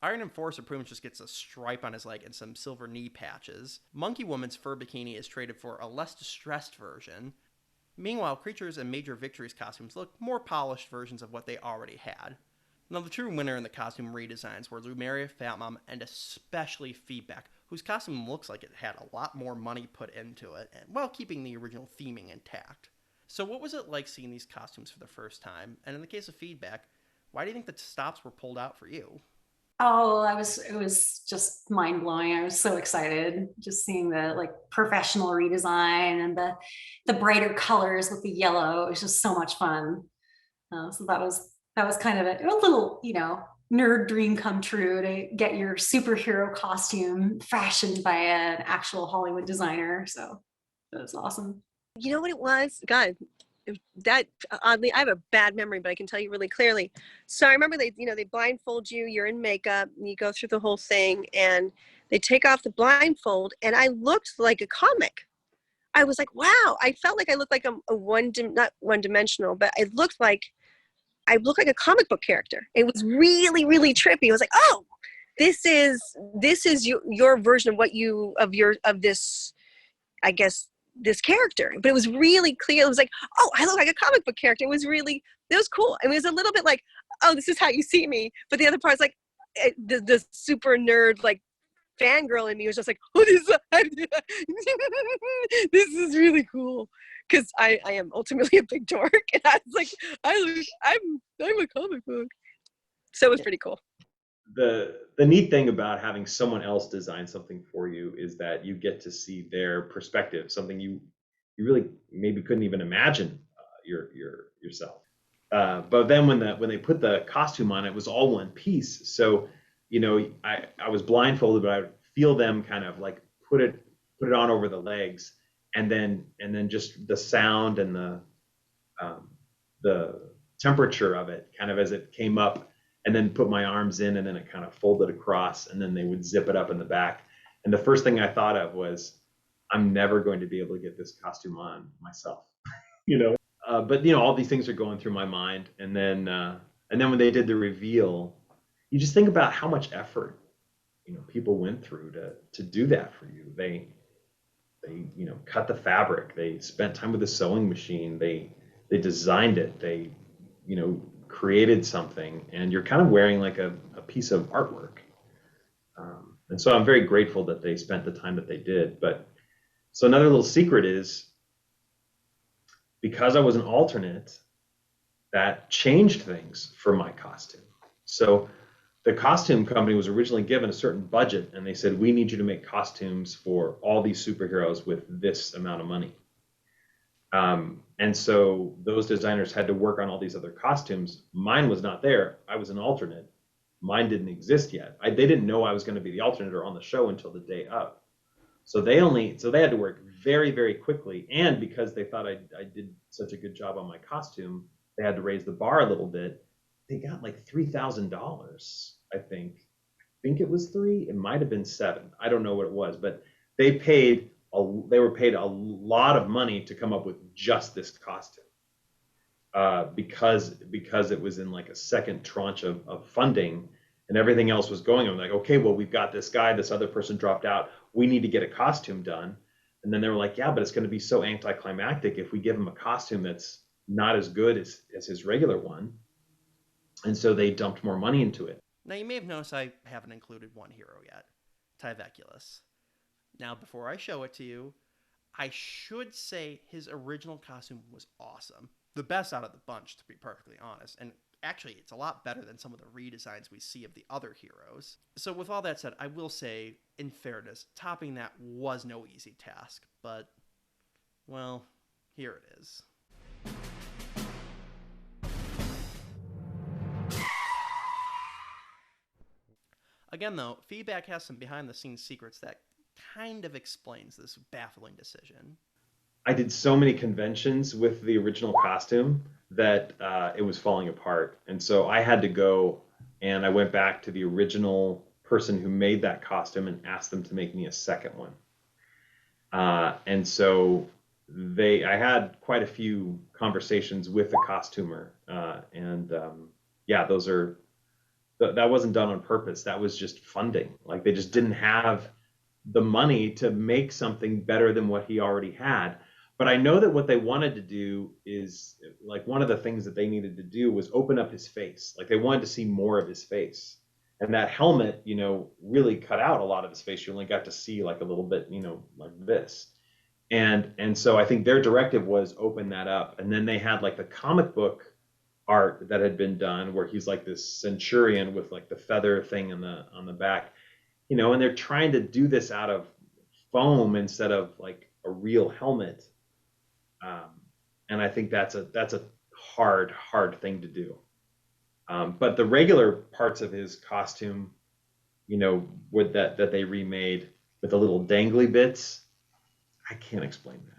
Iron Enforcer pretty much just gets a stripe on his leg and some silver knee patches. Monkey Woman's fur bikini is traded for a less distressed version. Meanwhile, Creature's and Major Victory's costumes look more polished versions of what they already had. Now, the true winner in the costume redesigns were Lumeria, Fat Mom, and especially Feedback, whose costume looks like it had a lot more money put into it, and while keeping the original theming intact. So what was it like seeing these costumes for the first time? And in the case of Feedback, why do you think the stops were pulled out for you? Oh, it was just mind blowing. I was so excited just seeing the like professional redesign and the brighter colors with the yellow. It was just so much fun. So that was kind of a little, nerd dream come true to get your superhero costume fashioned by an actual Hollywood designer. So that was awesome. You know what it was? God, that oddly, I have a bad memory, but I can tell you really clearly. So I remember they blindfold you, you're in makeup, and you go through the whole thing, and they take off the blindfold, and I looked like a comic. I was like, wow, I felt like I looked like not one-dimensional, but I looked like a comic book character. It was really, really trippy. I was like, oh, this is your version of this, I guess, this character. But it was really clear. It was like, oh, I look like a comic book character. It was cool. I mean, it was a little bit like, oh, this is how you see me. But the other part is like the super nerd, like fangirl in me was just like, oh, this is really cool. Because I am ultimately a big dork, and I was like, I'm a comic book. So it was pretty cool. The neat thing about having someone else design something for you is that you get to see their perspective, something you really maybe couldn't even imagine yourself. But then when they put the costume on, it was all one piece. So, you know, I was blindfolded, but I would feel them kind of like put it on over the legs, and then just the sound and the temperature of it kind of as it came up, and then put my arms in, and then it kind of folded across, and then they would zip it up in the back. And the first thing I thought of was, I'm never going to be able to get this costume on myself, you know. But you know, all these things are going through my mind, and then when they did the reveal, you just think about how much effort, you know, people went through to do that for you. They you know, cut the fabric, they spent time with the sewing machine, they designed it, they, you know, created something, and you're kind of wearing like a piece of artwork. And so I'm very grateful that they spent the time that they did. But so another little secret is, because I was an alternate, that changed things for my costume. So the costume company was originally given a certain budget, and they said, we need you to make costumes for all these superheroes with this amount of money. And so those designers had to work on all these other costumes. Mine was not there. I was an alternate. Mine didn't exist yet. They didn't know I was going to be the alternate or on the show until the day of. So they had to work very, very quickly. And because they thought I did such a good job on my costume, they had to raise the bar a little bit. They got like $3,000, I think. I think it was $3,000. It might have been $7,000. I don't know what it was, but they were paid a lot of money to come up with just this costume, because it was in like a second tranche of funding, and everything else was going on. Like, okay, well, we've got this guy, this other person dropped out, we need to get a costume done. And then they were like, yeah, but it's going to be so anticlimactic if we give him a costume that's not as good as his regular one. And so they dumped more money into it. Now, you may have noticed I haven't included one hero yet, Tyveculus. Now, before I show it to you, I should say his original costume was awesome. The best out of the bunch, to be perfectly honest. And actually, it's a lot better than some of the redesigns we see of the other heroes. So with all that said, I will say, in fairness, topping that was no easy task. But, well, here it is. Again, though, feedback has some behind-the-scenes secrets that kind of explains this baffling decision. I did so many conventions with the original costume that it was falling apart. And so I had to go, and I went back to the original person who made that costume and asked them to make me a second one. And so I had quite a few conversations with the costumer. That wasn't done on purpose. That was just funding. Like, they just didn't have the money to make something better than what he already had. But I know that what they wanted to do is, like, one of the things that they needed to do was open up his face. Like, they wanted to see more of his face. And that helmet, you know, really cut out a lot of his face. You only got to see like a little bit, you know, like this. And so I think their directive was open that up. And then they had like the comic book art that had been done where he's like this centurion with like the feather thing on the back, you know, and they're trying to do this out of foam instead of like a real helmet. And I think that's a hard thing to do. But the regular parts of his costume, you know, with that they remade with the little dangly bits, I can't explain that.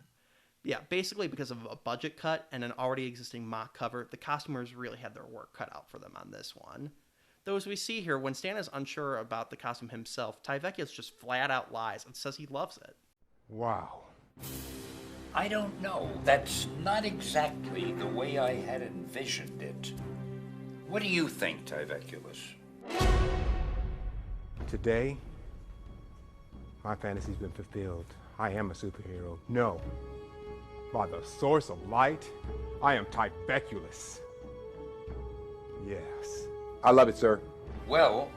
Yeah, basically because of a budget cut and an already existing mock cover, the costumers really had their work cut out for them on this one. Though as we see here, when Stan is unsure about the costume himself, Tyveculus just flat out lies and says he loves it. Wow. I don't know. That's not exactly the way I had envisioned it. What do you think, Tyveculus? Today, my fantasy's been fulfilled. I am a superhero. No. By the source of light, I am Tyveculus. Yes. I love it, sir. Well,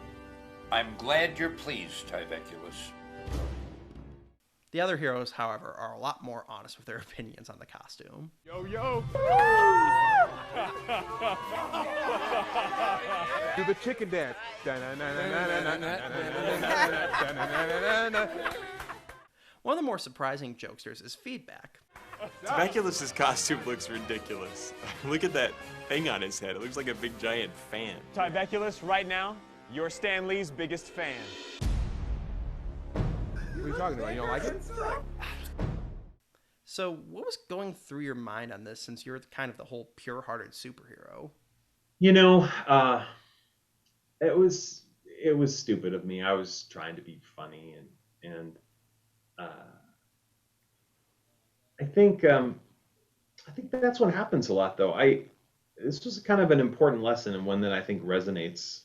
I'm glad you're pleased, Tyveculus. The other heroes, however, are a lot more honest with their opinions on the costume. Yo, yo! Do the chicken dance. One of the more surprising jokesters is Feedback. Tyveculus's costume looks ridiculous. Look at that thing on his head. It looks like a big giant fan. Tyveculus, right now, you're Stan Lee's biggest fan. What are you talking about? You don't like it? So, what was going through your mind on this, since you're kind of the whole pure-hearted superhero? You know, it was stupid of me. I was trying to be funny, and I think that's what happens a lot, though. This was kind of an important lesson, and one that I think resonates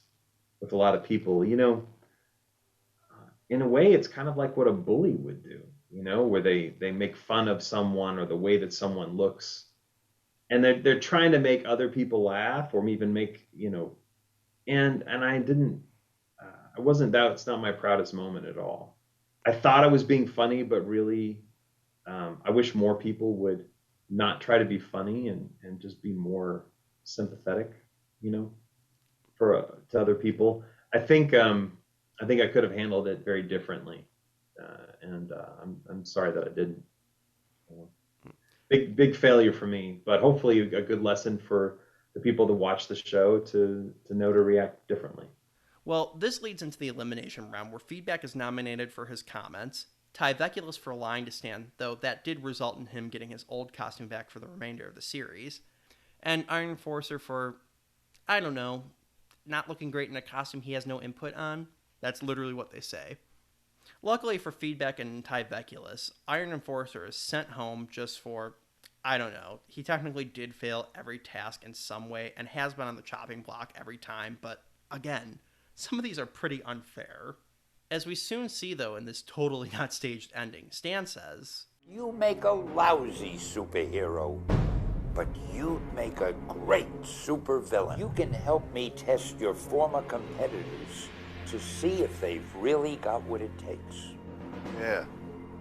with a lot of people. You know, in a way, it's kind of like what a bully would do, you know, where they make fun of someone or the way that someone looks, and they're trying to make other people laugh, or even make, you know, and I wasn't that. It's not my proudest moment at all. I thought I was being funny, but really, I wish more people would not try to be funny and just be more sympathetic, you know, to other people. I think I could have handled it very differently, and I'm sorry that I didn't. Big failure for me, but hopefully a good lesson for the people to watch the show to know to react differently. Well, this leads into the elimination round, where Feedback is nominated for his comments, Tyveculus for lying to Stan, though that did result in him getting his old costume back for the remainder of the series, and Iron Enforcer for, I don't know, not looking great in a costume he has no input on. That's literally what they say. Luckily for Feedback and Tyveculus, Iron Enforcer is sent home just for, I don't know, he technically did fail every task in some way and has been on the chopping block every time, but again, some of these are pretty unfair. As we soon see, though, in this totally not staged ending, Stan says, You make a lousy superhero, but you'd make a great supervillain. You can help me test your former competitors to see if they've really got what it takes. Yeah.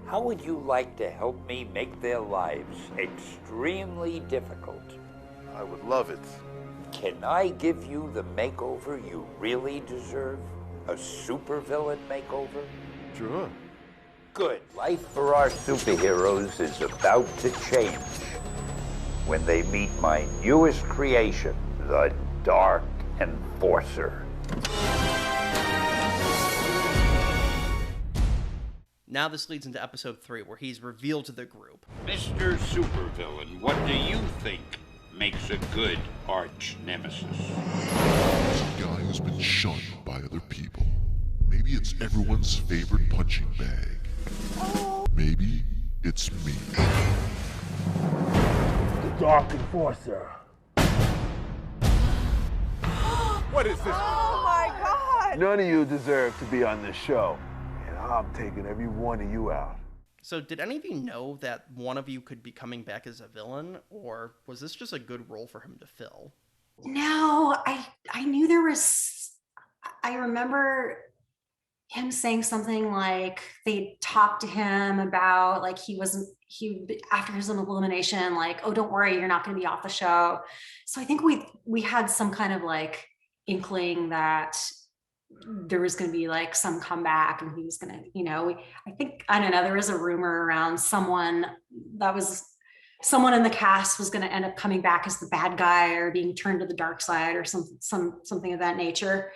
How would you like to help me make their lives extremely difficult? I would love it. Can I give you the makeover you really deserve? A supervillain makeover? Sure. Good. Life for our superheroes is about to change when they meet my newest creation, the Dark Enforcer. Now this leads into episode 3, where he's revealed to the group. Mr. Supervillain, what do you think makes a good arch nemesis? A guy who's been shunned by other people. Maybe it's everyone's favorite punching bag. Maybe it's me. The Dark Enforcer. What is this? Oh my God! None of you deserve to be on this show, and I'm taking every one of you out. So did any of you know that one of you could be coming back as a villain, or was this just a good role for him to fill? No, I knew there was, I remember him saying something like they talked to him about like he after his elimination, like, oh, don't worry, you're not going to be off the show. So I think we had some kind of like inkling that there was going to be like some comeback and he was going to, you know, I don't know, there was a rumor around someone in the cast was going to end up coming back as the bad guy or being turned to the dark side or something of that nature.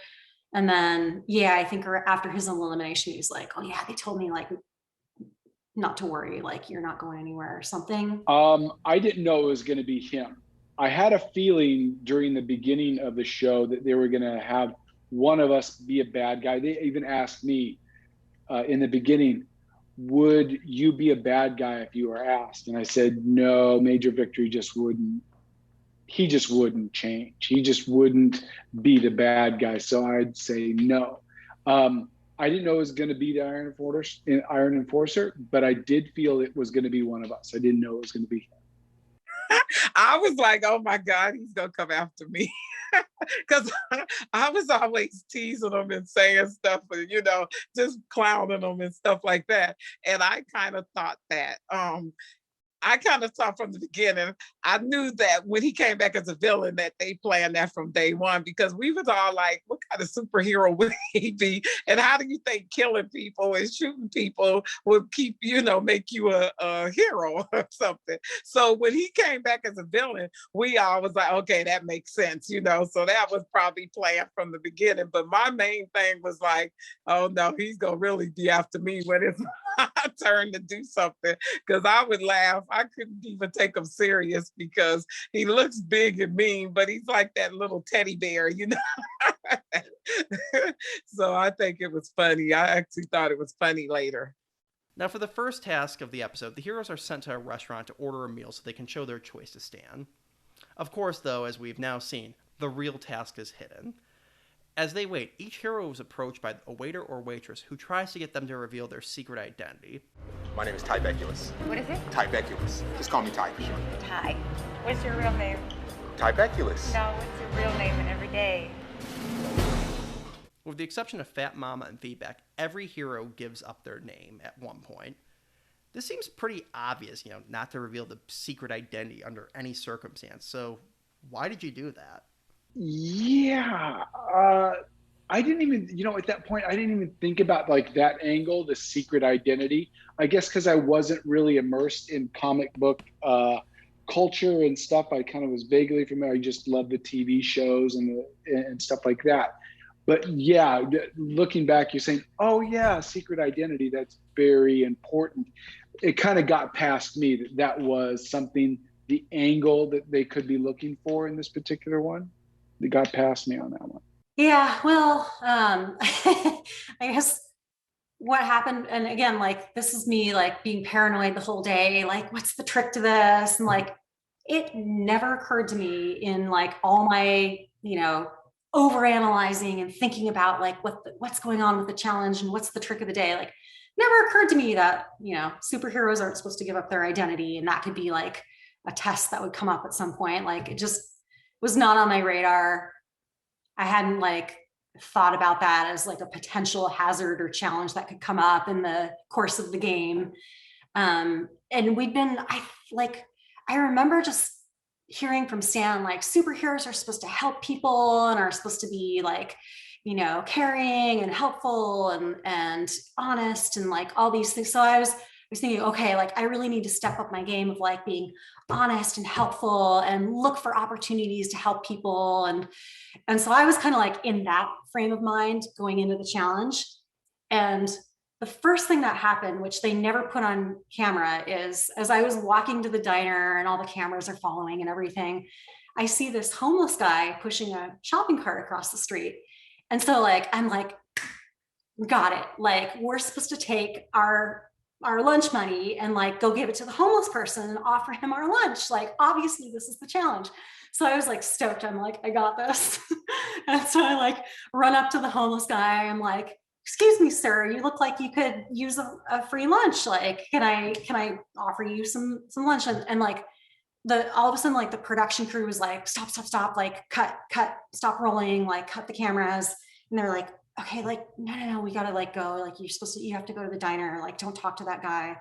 And then, yeah, I think after his elimination, he was like, oh yeah, they told me like not to worry, like you're not going anywhere or something. I didn't know it was going to be him. I had a feeling during the beginning of the show that they were going to have one of us be a bad guy. They even asked me in the beginning, would you be a bad guy if you were asked? And I said, no, Major Victory just wouldn't. He just wouldn't change. He just wouldn't be the bad guy. So I'd say no. I didn't know it was going to be the Iron Enforcer, but I did feel it was going to be one of us. I didn't know it was going to be him. I was like, oh my God, he's gonna come after me. Because I was always teasing him and saying stuff, and just clowning him and stuff like that. And I kind of thought that I kind of thought from the beginning, I knew that when he came back as a villain that they planned that from day one, because we was all like, what kind of superhero would he be? And how do you think killing people and shooting people would keep, make you a hero or something? So when he came back as a villain, we all was like, okay, that makes sense, so that was probably planned from the beginning. But my main thing was like, oh no, he's gonna really be after me when it's my turn to do something, because I would laugh. I couldn't even take him serious because he looks big and mean, but he's like that little teddy bear, So I think it was funny. I actually thought it was funny later. Now, for the first task of the episode, the heroes are sent to a restaurant to order a meal so they can show their choice to Stan. Of course, though, as we've now seen, the real task is hidden. As they wait, each hero is approached by a waiter or waitress who tries to get them to reveal their secret identity. My name is Tybeculus. What is it? Tybeculus. Just call me Ty for short. Ty. What's your real name? Tybeculus. No, what's your real name and every day? With the exception of Fat Mama and Feedback, every hero gives up their name at one point. This seems pretty obvious, not to reveal the secret identity under any circumstance. So why did you do that? Yeah, I didn't even, at that point, I didn't even think about like that angle, the secret identity. I guess because I wasn't really immersed in comic book culture and stuff. I kind of was vaguely familiar. I just loved the TV shows and stuff like that. But yeah, looking back, you're saying, oh yeah, secret identity, that's very important. It kind of got past me that was something, the angle that they could be looking for in this particular one. They got past me on that one. Yeah, well, I guess what happened, and again, like, this is me like being paranoid the whole day, like, what's the trick to this? And like, it never occurred to me in like all my, overanalyzing and thinking about like what's going on with the challenge and what's the trick of the day. Like, never occurred to me that, superheroes aren't supposed to give up their identity, and that could be like a test that would come up at some point. Like, it just was not on my radar. I hadn't like thought about that as like a potential hazard or challenge that could come up in the course of the game. And I remember just hearing from Stan, like, superheroes are supposed to help people and are supposed to be like, caring and helpful and honest and like all these things. So I was thinking, okay, like, I really need to step up my game of like being honest and helpful and look for opportunities to help people. And so I was kind of like in that frame of mind going into the challenge. And the first thing that happened, which they never put on camera, is as I was walking to the diner and all the cameras are following and everything, I see this homeless guy pushing a shopping cart across the street. And so like, I'm like, got it. Like, we're supposed to take our lunch money and like go give it to the homeless person and offer him our lunch. Like, obviously this is the challenge. So I was like stoked. I'm like, I got this. And so I like run up to the homeless guy. I'm like, excuse me, sir, you look like you could use a free lunch. Like, can I offer you some lunch? And like all of a sudden, like the production crew was like, stop, like cut, stop rolling, like cut the cameras. And they're like, okay, like, no, we gotta like go, like, you have to go to the diner, like, don't talk to that guy.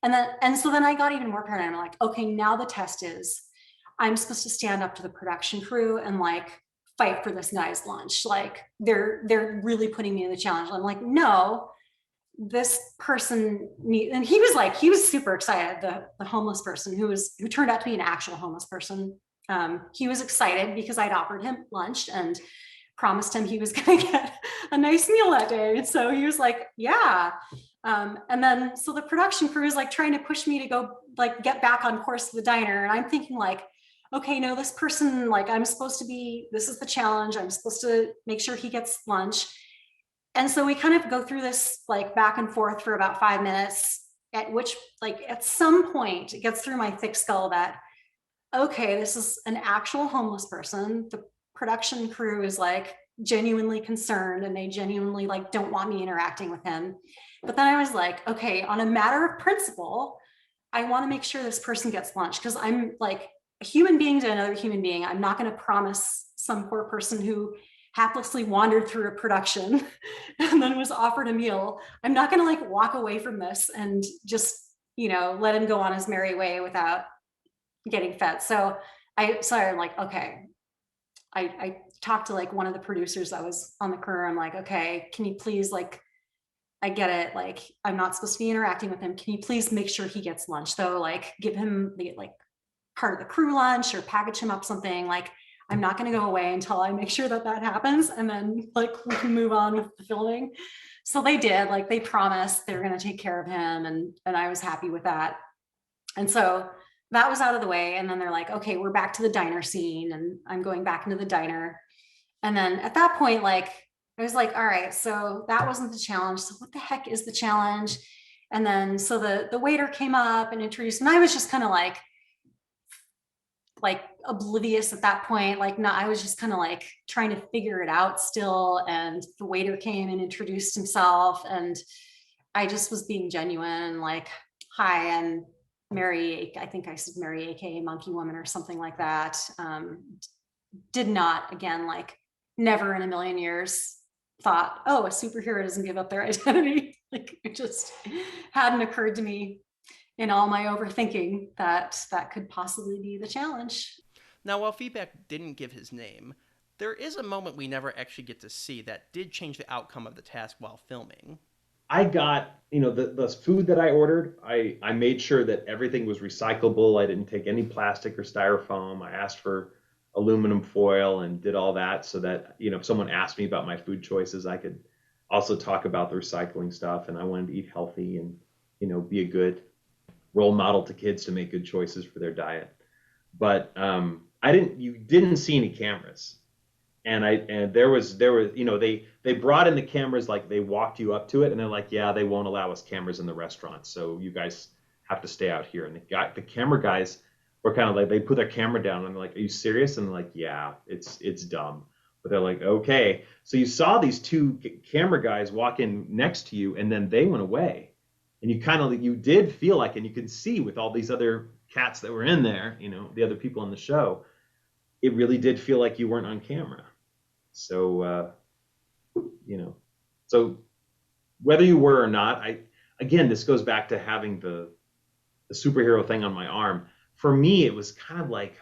And so then I got even more paranoid. I'm like, okay, now the test is I'm supposed to stand up to the production crew and like fight for this guy's lunch. Like, they're really putting me in the challenge. I'm like, no, this person and he was super excited. The homeless person who turned out to be an actual homeless person. He was excited because I'd offered him lunch and promised him he was going to get a nice meal that day. And so he was like, yeah. And then, so the production crew is like trying to push me to go like get back on course to the diner. And I'm thinking like, okay, no, this person, like, this is the challenge. I'm supposed to make sure he gets lunch. And so we kind of go through this like back and forth for about 5 minutes, at which like at some point it gets through my thick skull that, okay, this is an actual homeless person. The production crew is like genuinely concerned and they genuinely like don't want me interacting with him. But then I was like, okay, on a matter of principle, I want to make sure this person gets lunch, because I'm like, a human being to another human being. I'm not going to promise some poor person who haplessly wandered through a production and then was offered a meal. I'm not going to like walk away from this and just, let him go on his merry way without getting fed. So I'm like, okay. I talked to like one of the producers that was on the crew. I'm like, okay, can you please, like, I get it. Like, I'm not supposed to be interacting with him. Can you please make sure he gets lunch? So like give him the like part of the crew lunch or package him up something. Like, I'm not going to go away until I make sure that happens. And then like we can move on with the filming. So they did, like they promised they were going to take care of him. And I was happy with that. And so that was out of the way. And then they're like, okay, we're back to the diner scene. And I'm going back into the diner. And then at that point, like, I was like, all right, so that wasn't the challenge. So what the heck is the challenge? And then, so the waiter came up and introduced, and I was just kind of like oblivious at that point. Like, no, I was just kind of like trying to figure it out still. And the waiter came and introduced himself. And I just was being genuine, like, hi, I'm Mary, I think I said Mary, aka Monkey Woman or something like that. Did not, again, like never in a million years thought, oh, a superhero doesn't give up their identity. Like, it just hadn't occurred to me in all my overthinking that could possibly be the challenge. Now, while Feedback didn't give his name, there is a moment we never actually get to see that did change the outcome of the task while filming. I got, the food that I ordered, I made sure that everything was recyclable. I didn't take any plastic or styrofoam. I asked for aluminum foil and did all that so that, if someone asked me about my food choices, I could also talk about the recycling stuff. And I wanted to eat healthy and, be a good role model to kids to make good choices for their diet. But you didn't see any cameras. And there was, they brought in the cameras, like they walked you up to it and they're like, yeah, they won't allow us cameras in the restaurant. So you guys have to stay out here. And the camera guys were kind of like, they put their camera down and they're like, are you serious? And they're like, yeah, it's dumb. But they're like, okay. So you saw these two camera guys walk in next to you and then they went away. And you did feel like, and you could see with all these other cats that were in there, the other people on the show, it really did feel like you weren't on camera. So, so whether you were or not, again, this goes back to having the superhero thing on my arm. For me, it was kind of like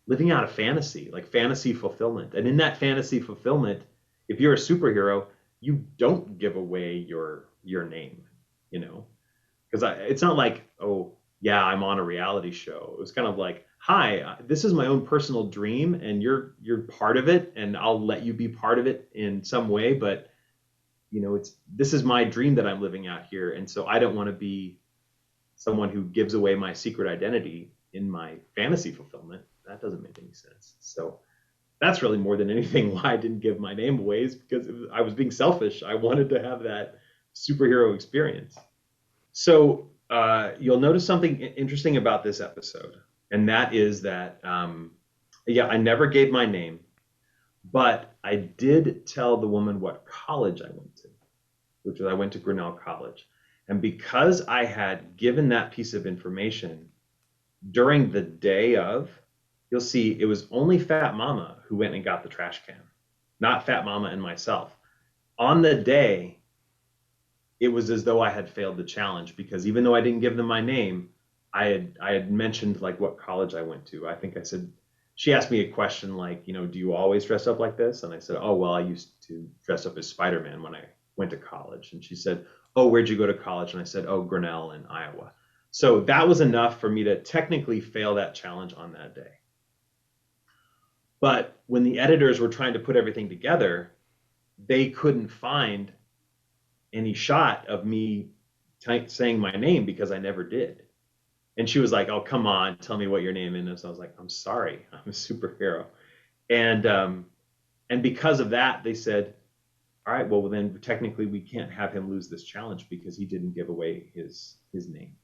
living out a fantasy, like fantasy fulfillment. And in that fantasy fulfillment, if you're a superhero, you don't give away your name, because it's not like, oh yeah, I'm on a reality show. It was kind of like, hi, this is my own personal dream and you're part of it and I'll let you be part of it in some way, but this is my dream that I'm living out here. And so I don't want to be someone who gives away my secret identity in my fantasy fulfillment. That doesn't make any sense. So that's really more than anything why I didn't give my name away, is because I was being selfish. I wanted to have that superhero experience. So you'll notice something interesting about this episode. And that is that, I never gave my name, but I did tell the woman what college I went to, which was I went to Grinnell College. And because I had given that piece of information during the day of, you'll see it was only Fat Mama who went and got the trash can, not Fat Mama and myself. On the day, it was as though I had failed the challenge, because even though I didn't give them my name, I had mentioned like what college I went to. I think I said, she asked me a question like, do you always dress up like this? And I said, oh, well, I used to dress up as Spider-Man when I went to college. And she said, oh, where'd you go to college? And I said, oh, Grinnell in Iowa. So that was enough for me to technically fail that challenge on that day. But when the editors were trying to put everything together, they couldn't find any shot of me saying my name because I never did. And she was like, oh, come on, tell me what your name is. So I was like, I'm sorry, I'm a superhero. And because of that, they said, all right, well, then technically we can't have him lose this challenge because he didn't give away his name.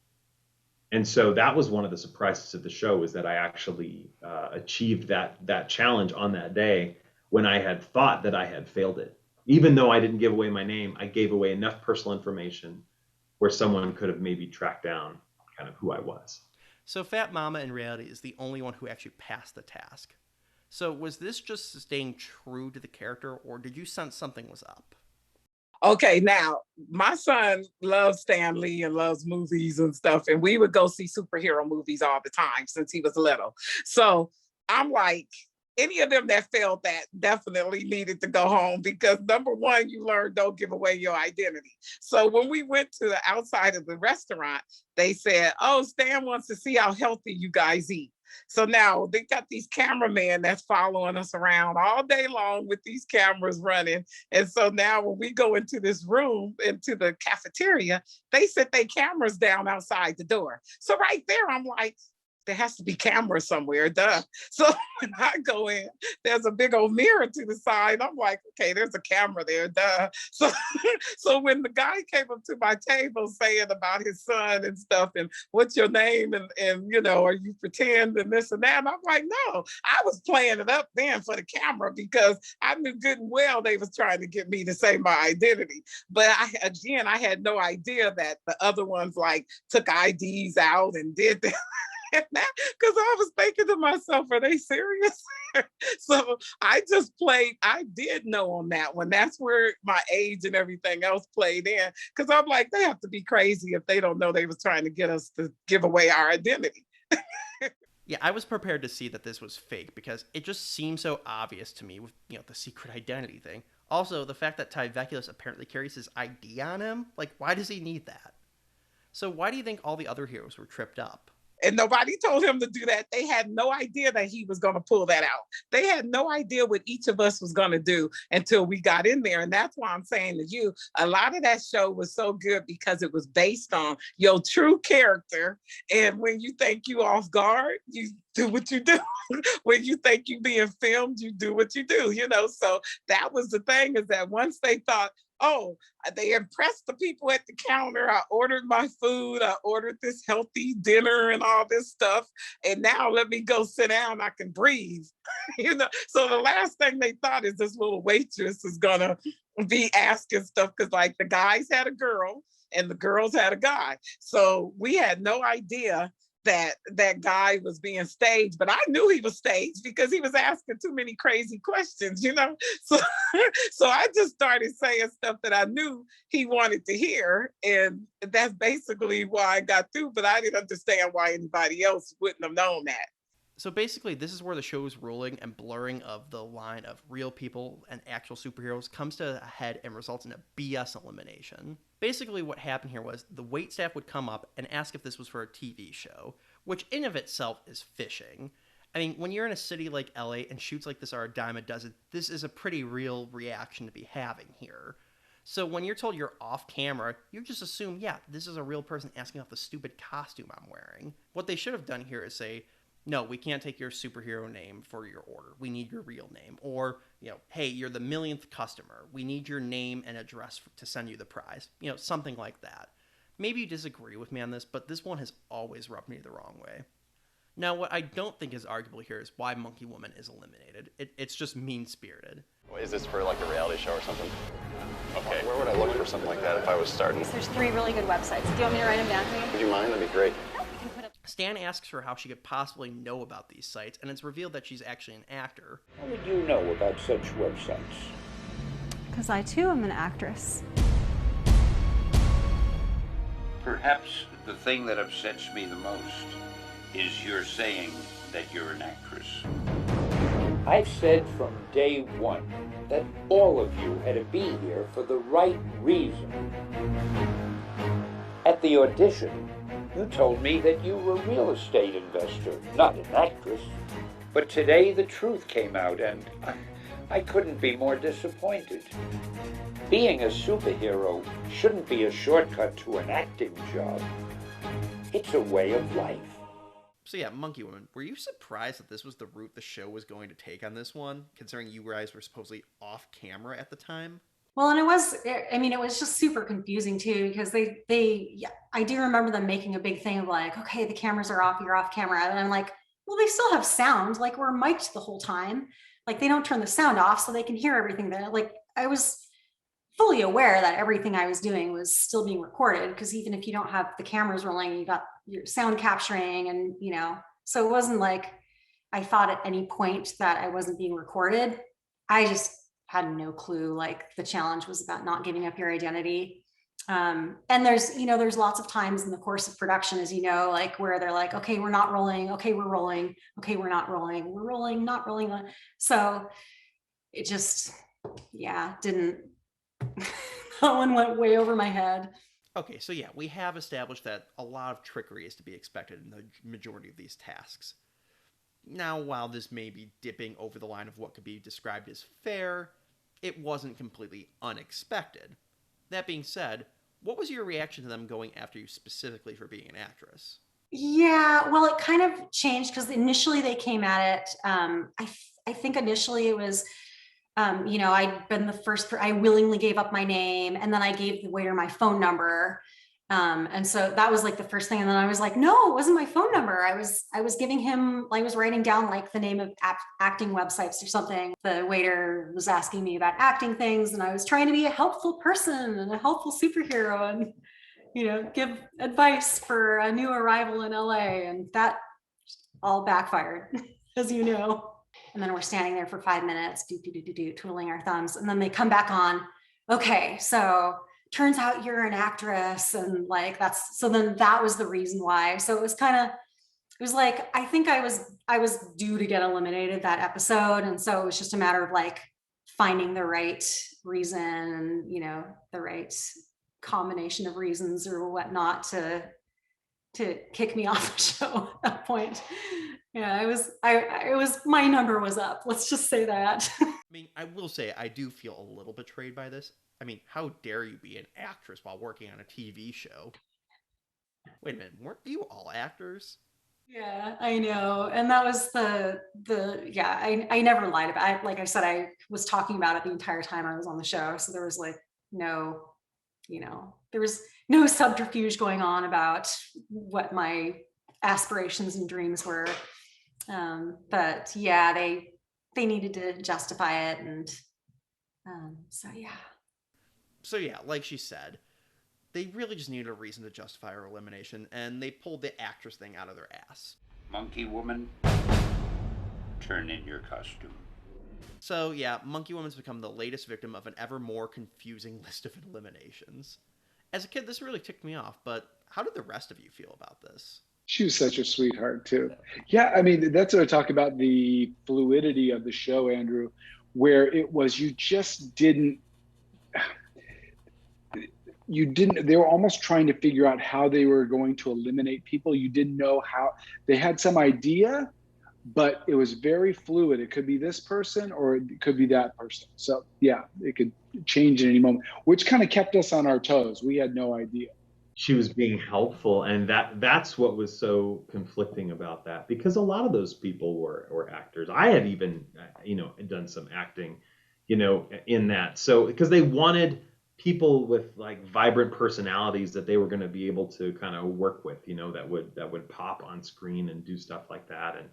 And so that was one of the surprises of the show, is that I actually achieved that challenge on that day when I had thought that I had failed it. Even though I didn't give away my name, I gave away enough personal information where someone could have maybe tracked down kind of who I was. So Fat Mama in reality is the only one who actually passed the task. So was this just staying true to the character, or did you sense something was up? Okay, now my son loves Stan Lee and loves movies and stuff, and we would go see superhero movies all the time since he was little. So I'm like, any of them that failed that definitely needed to go home, because number one, you learn don't give away your identity. So when we went to the outside of the restaurant, they said, oh, Stan wants to see how healthy you guys eat. So now they got these cameramen that's following us around all day long with these cameras running. And so now when we go into this room, into the cafeteria, they set their cameras down outside the door. So right there, I'm like, there has to be cameras somewhere, duh. So when I go in, there's a big old mirror to the side. I'm like, okay, there's a camera there, duh. So, so when the guy came up to my table saying about his son and stuff, and what's your name, and you know, are you pretend and this and that, and I'm like, no, I was playing it up then for the camera, because I knew good and well they was trying to get me to say my identity. But I had no idea that the other ones like took IDs out and did that. Because I was thinking to myself, are they serious? So I just played, I did know on that one. That's where my age and everything else played in. Because I'm like, they have to be crazy if they don't know they was trying to get us to give away our identity. Yeah, I was prepared to see that this was fake because it just seemed so obvious to me with, you know, the secret identity thing. Also, the fact that Tyveculus apparently carries his ID on him, like, why does he need that? So why do you think all the other heroes were tripped up? And nobody told him to do that. They had no idea that he was going to pull that out. They had no idea what each of us was going to do until we got in there. And that's why I'm saying to you, a lot of that show was so good because it was based on your true character. And when you think you off guard, you do what you do. When you think you being filmed, you do what you do, you know? So that was the thing, is that once they thought, oh, they impressed the people at the counter. I ordered my food. I ordered this healthy dinner and all this stuff. And now let me go sit down. I can breathe. You know, so the last thing they thought is this little waitress is gonna be asking stuff, because like the guys had a girl and the girls had a guy. So we had no idea that that guy was being staged, but I knew he was staged because he was asking too many crazy questions, you know? So, so I just started saying stuff that I knew he wanted to hear. And that's basically why I got through, but I didn't understand why anybody else wouldn't have known that. So basically, this is where the show's ruling and blurring of the line of real people and actual superheroes comes to a head and results in a BS elimination. Basically, what happened here was the waitstaff would come up and ask if this was for a TV show, which in of itself is fishing. I mean, when you're in a city like LA and shoots like this are a dime a dozen, this is a pretty real reaction to be having here. So when you're told you're off camera, you just assume, yeah, this is a real person asking off the stupid costume I'm wearing. What they should have done here is say, no, we can't take your superhero name for your order. We need your real name. Or, you know, hey, you're the millionth customer. We need your name and address to send you the prize. You know, something like that. Maybe you disagree with me on this, but this one has always rubbed me the wrong way. Now, what I don't think is arguable here is why Monkey Woman is eliminated. It's just mean-spirited. Is this for like a reality show or something? Okay. Where would I look for something like that if I was starting? There's 3 really good websites. Do you want me to write them down for you? Would you mind? That'd be great. Stan asks her how she could possibly know about these sites, and it's revealed that she's actually an actor. How would you know about such websites? Because I too am an actress. Perhaps the thing that upsets me the most is your saying that you're an actress. I've said from day one that all of you had to be here for the right reason. At the audition, you told me that you were a real estate investor, not an actress. But today the truth came out, and I couldn't be more disappointed. Being a superhero shouldn't be a shortcut to an acting job. It's a way of life. So yeah, Monkey Woman, were you surprised that this was the route the show was going to take on this one, considering you guys were supposedly off camera at the time? Well, and it was just super confusing too, because I do remember them making a big thing of like, okay, the cameras are off, you're off camera. And I'm like, well, they still have sound, like we're mic'd the whole time. Like they don't turn the sound off so they can hear everything there. Like I was fully aware that everything I was doing was still being recorded, because even if you don't have the cameras rolling, you got you're sound capturing and, so it wasn't like I thought at any point that I wasn't being recorded. I just had no clue, like the challenge was about not giving up your identity. And there's lots of times in the course of production, as like where they're like, okay, we're not rolling. Okay, we're rolling. Okay, we're not rolling. We're rolling, not rolling. So it just, didn't, that one went way over my head. Okay, so yeah, we have established that a lot of trickery is to be expected in the majority of these tasks. Now, while this may be dipping over the line of what could be described as fair, it wasn't completely unexpected. That being said, what was your reaction to them going after you specifically for being an actress? Yeah, well, it kind of changed because initially they came at it. I think initially it was, I'd been the first, I willingly gave up my name, and then I gave the waiter my phone number. And so that was like the first thing. And then I was like, no, it wasn't my phone number. I was giving him, I was writing down like the name of acting websites or something. The waiter was asking me about acting things, and I was trying to be a helpful person and a helpful superhero and, give advice for a new arrival in LA. And that all backfired, as you know. And then we're standing there for 5 minutes, twiddling our thumbs. And then they come back on. Okay, so turns out you're an actress. And like, so then that was the reason why. So it was like, I think I was due to get eliminated that episode. And so it was just a matter of like finding the right reason and, the right combination of reasons or whatnot to kick me off the show at that point. Yeah, it was my number was up. Let's just say that. I mean, I will say I do feel a little betrayed by this. I mean, how dare you be an actress while working on a TV show? Wait a minute, weren't you all actors? Yeah, I know. And that was I never lied about it. Like I said, I was talking about it the entire time I was on the show. So there was like no, there was no subterfuge going on about what my aspirations and dreams were. But yeah, they needed to justify it. And So yeah, like she said, they really just needed a reason to justify her elimination, and they pulled the actress thing out of their ass. Monkey Woman, turn in your costume. So yeah, Monkey Woman's become the latest victim of an ever more confusing list of eliminations. As a kid, this really ticked me off, but how did the rest of you feel about this? She was such a sweetheart too. Yeah, I mean, that's what I talk about, the fluidity of the show, Andrew, where it was, they were almost trying to figure out how they were going to eliminate people. You didn't know how. They had some idea, but it was very fluid. It could be this person or it could be that person. So yeah, it could change at any moment, which kind of kept us on our toes. We had no idea. She was being helpful, and that's what was so conflicting about that, because a lot of those people were actors. I had even done some acting in that, so because they wanted people with like vibrant personalities that they were going to be able to kind of work with, that would pop on screen and do stuff like that. And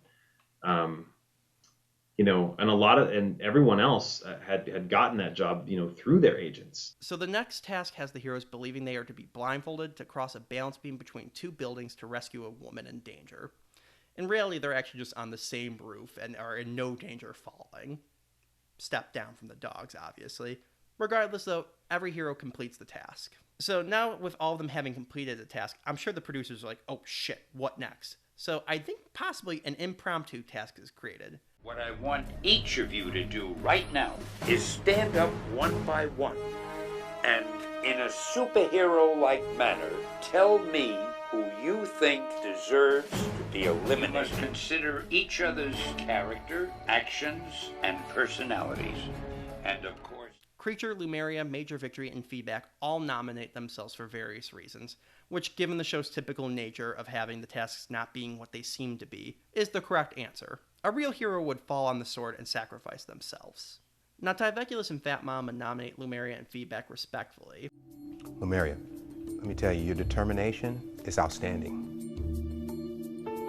and everyone else had gotten that job, through their agents. So the next task has the heroes believing they are to be blindfolded to cross a balance beam between two buildings to rescue a woman in danger. In reality, they're actually just on the same roof and are in no danger of falling. Step down from the dogs, obviously. Regardless, though, every hero completes the task. So now, with all of them having completed the task, I'm sure the producers are like, oh shit, what next? So I think possibly an impromptu task is created. What I want each of you to do right now is stand up one by one and, in a superhero-like manner, tell me who you think deserves to be eliminated. You must consider each other's character, actions, and personalities. And of course, Creature, Lumeria, Major Victory, and Feedback all nominate themselves for various reasons, which, given the show's typical nature of having the tasks not being what they seem to be, is the correct answer. A real hero would fall on the sword and sacrifice themselves. Now, Tyveculus and Fat Mama nominate Lumeria and Feedback respectfully. Lumeria, let me tell you, your determination is outstanding.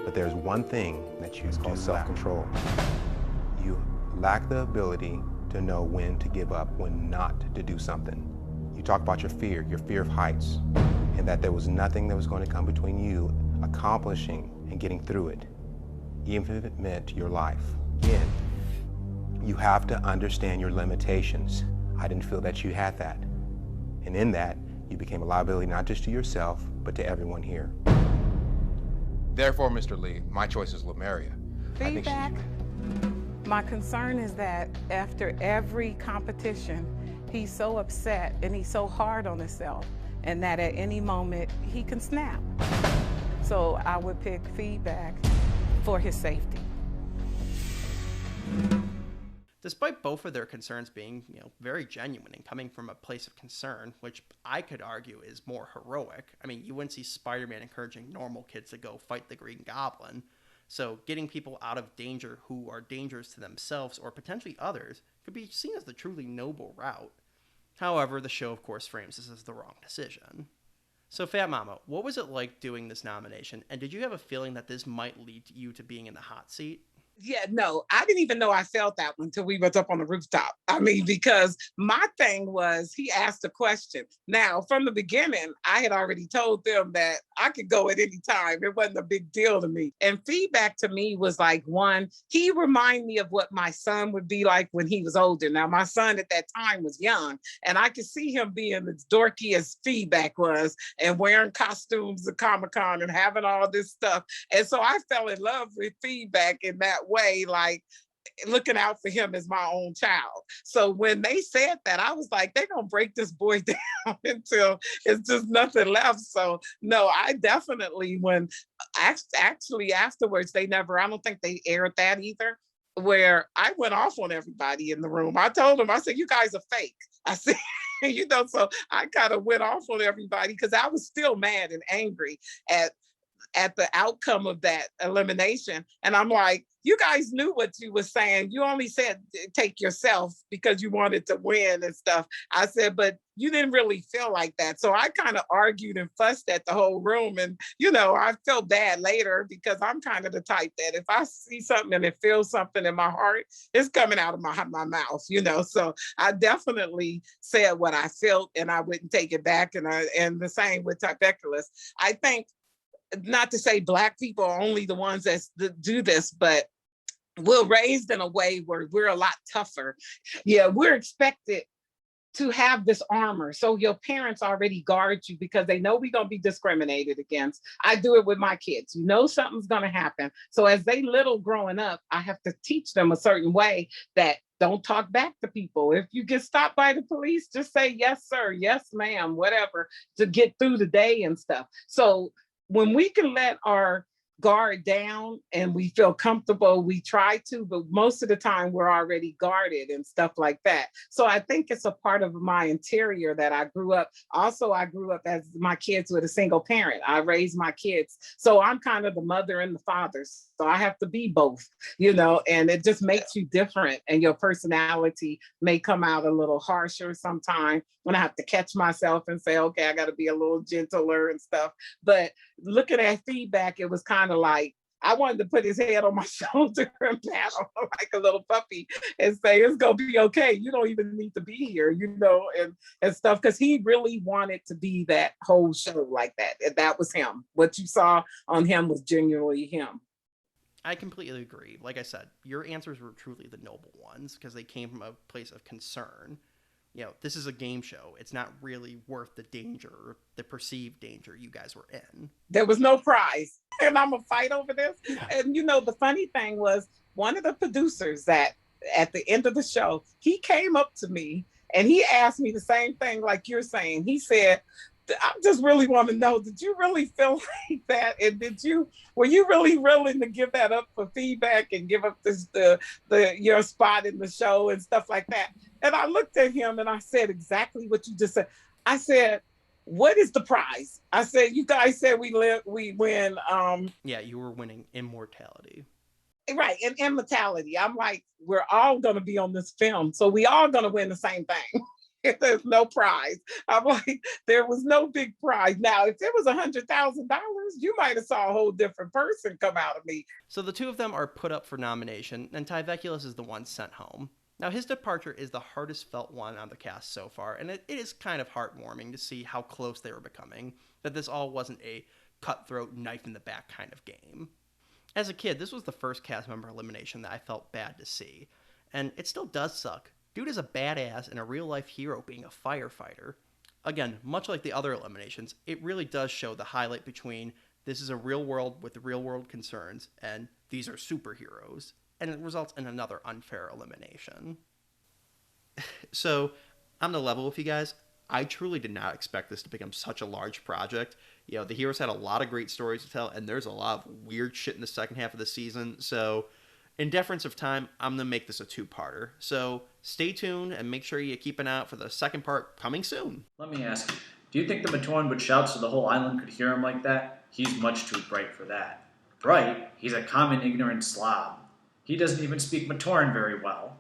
But there's one thing that you call self-control. You lack the ability to know when to give up, when not to do something. You talk about your fear of heights, and that there was nothing that was going to come between you accomplishing and getting through it, even if it meant your life. Again, you have to understand your limitations. I didn't feel that you had that. And in that, you became a liability not just to yourself, but to everyone here. Therefore, Mr. Lee, my choice is Lemuria. Feedback. My concern is that after every competition, he's so upset and he's so hard on himself, and that at any moment he can snap. So I would pick Feedback for his safety. Despite both of their concerns being, very genuine and coming from a place of concern, which I could argue is more heroic. I mean, you wouldn't see Spider-Man encouraging normal kids to go fight the Green Goblin. So getting people out of danger who are dangerous to themselves or potentially others could be seen as the truly noble route. However, the show, of course, frames this as the wrong decision. So, Fat Mama, what was it like doing this nomination, and did you have a feeling that this might lead you to being in the hot seat? Yeah, no, I didn't even know I felt that one until we was up on the rooftop. I mean, because my thing was he asked a question. Now, from the beginning, I had already told them that I could go at any time. It wasn't a big deal to me. And Feedback to me was like, one, he reminded me of what my son would be like when he was older. Now, my son at that time was young, and I could see him being as dorky as Feedback was and wearing costumes at Comic-Con and having all this stuff. And so I fell in love with Feedback in that way, like looking out for him as my own child. So when they said that, I was like, they're gonna break this boy down until it's just nothing left. So no, I definitely, when actually afterwards, I don't think they aired that either, where I went off on everybody in the room. I told them, I said, you guys are fake. I said, so I kind of went off on everybody because I was still mad and angry at the outcome of that elimination. And I'm like, you guys knew what you were saying. You only said take yourself because you wanted to win and stuff. I said, but you didn't really feel like that. So I kind of argued and fussed at the whole room. And, I felt bad later because I'm kind of the type that if I see something and it feels something in my heart, it's coming out of my mouth, So I definitely said what I felt and I wouldn't take it back. And the same with Typeculus. I think, not to say Black people are only the ones that do this, but we're raised in a way where we're a lot tougher. Yeah, we're expected to have this armor. So your parents already guard you because they know we're going to be discriminated against. I do it with my kids. Something's going to happen. So as they little growing up, I have to teach them a certain way that don't talk back to people. If you get stopped by the police, just say, yes, sir, yes, ma'am, whatever, to get through the day and stuff. So when we can let our guard down and we feel comfortable, we try to, but most of the time we're already guarded and stuff like that. So I think it's a part of my interior that I grew up. Also, I grew up as my kids with a single parent. I raised my kids. So I'm kind of the mother and the father. So I have to be both, and it just makes you different and your personality may come out a little harsher sometimes when I have to catch myself and say, okay, I got to be a little gentler and stuff. But looking at Feedback, it was kind of like, I wanted to put his head on my shoulder and pat him like a little puppy and say, it's going to be okay. You don't even need to be here, and stuff. Because he really wanted to be that whole show like that. And that was him. What you saw on him was genuinely him. I completely agree. Like I said, your answers were truly the noble ones because they came from a place of concern. This is a game show. It's not really worth the danger, or the perceived danger you guys were in. There was no prize. And I'm going to fight over this. And, the funny thing was one of the producers that at the end of the show, he came up to me and he asked me the same thing like you're saying. He said, I just really want to know, did you really feel like that? And were you really willing to give that up for Feedback and give up your spot in the show and stuff like that? And I looked at him and I said exactly what you just said. I said, what is the prize? I said, you guys said we win. Yeah, you were winning immortality. Right, and immortality. I'm like, we're all going to be on this film. So we all going to win the same thing. There's no prize. I'm like, there was no big prize. Now, if it was $100,000, you might have saw a whole different person come out of me. So the two of them are put up for nomination, and Typeculus is the one sent home. Now, his departure is the hardest felt one on the cast so far, and it is kind of heartwarming to see how close they were becoming, that this all wasn't a cutthroat, knife in the back kind of game. As a kid, this was the first cast member elimination that I felt bad to see. And it still does suck. Dude is a badass and a real-life hero being a firefighter. Again, much like the other eliminations, it really does show the highlight between this is a real world with real-world concerns, and these are superheroes. And it results in another unfair elimination. So, on the level with you guys, I truly did not expect this to become such a large project. You know, the Heroes had a lot of great stories to tell, and there's a lot of weird shit in the second half of the season. So, in deference of time, I'm going to make this a two-parter. So, stay tuned and make sure you keep an eye out for the second part coming soon. Let me ask you, do you think the Matoran would shout so the whole island could hear him like that? He's much too bright for that. Bright? He's a common ignorant slob. He doesn't even speak Matoran very well.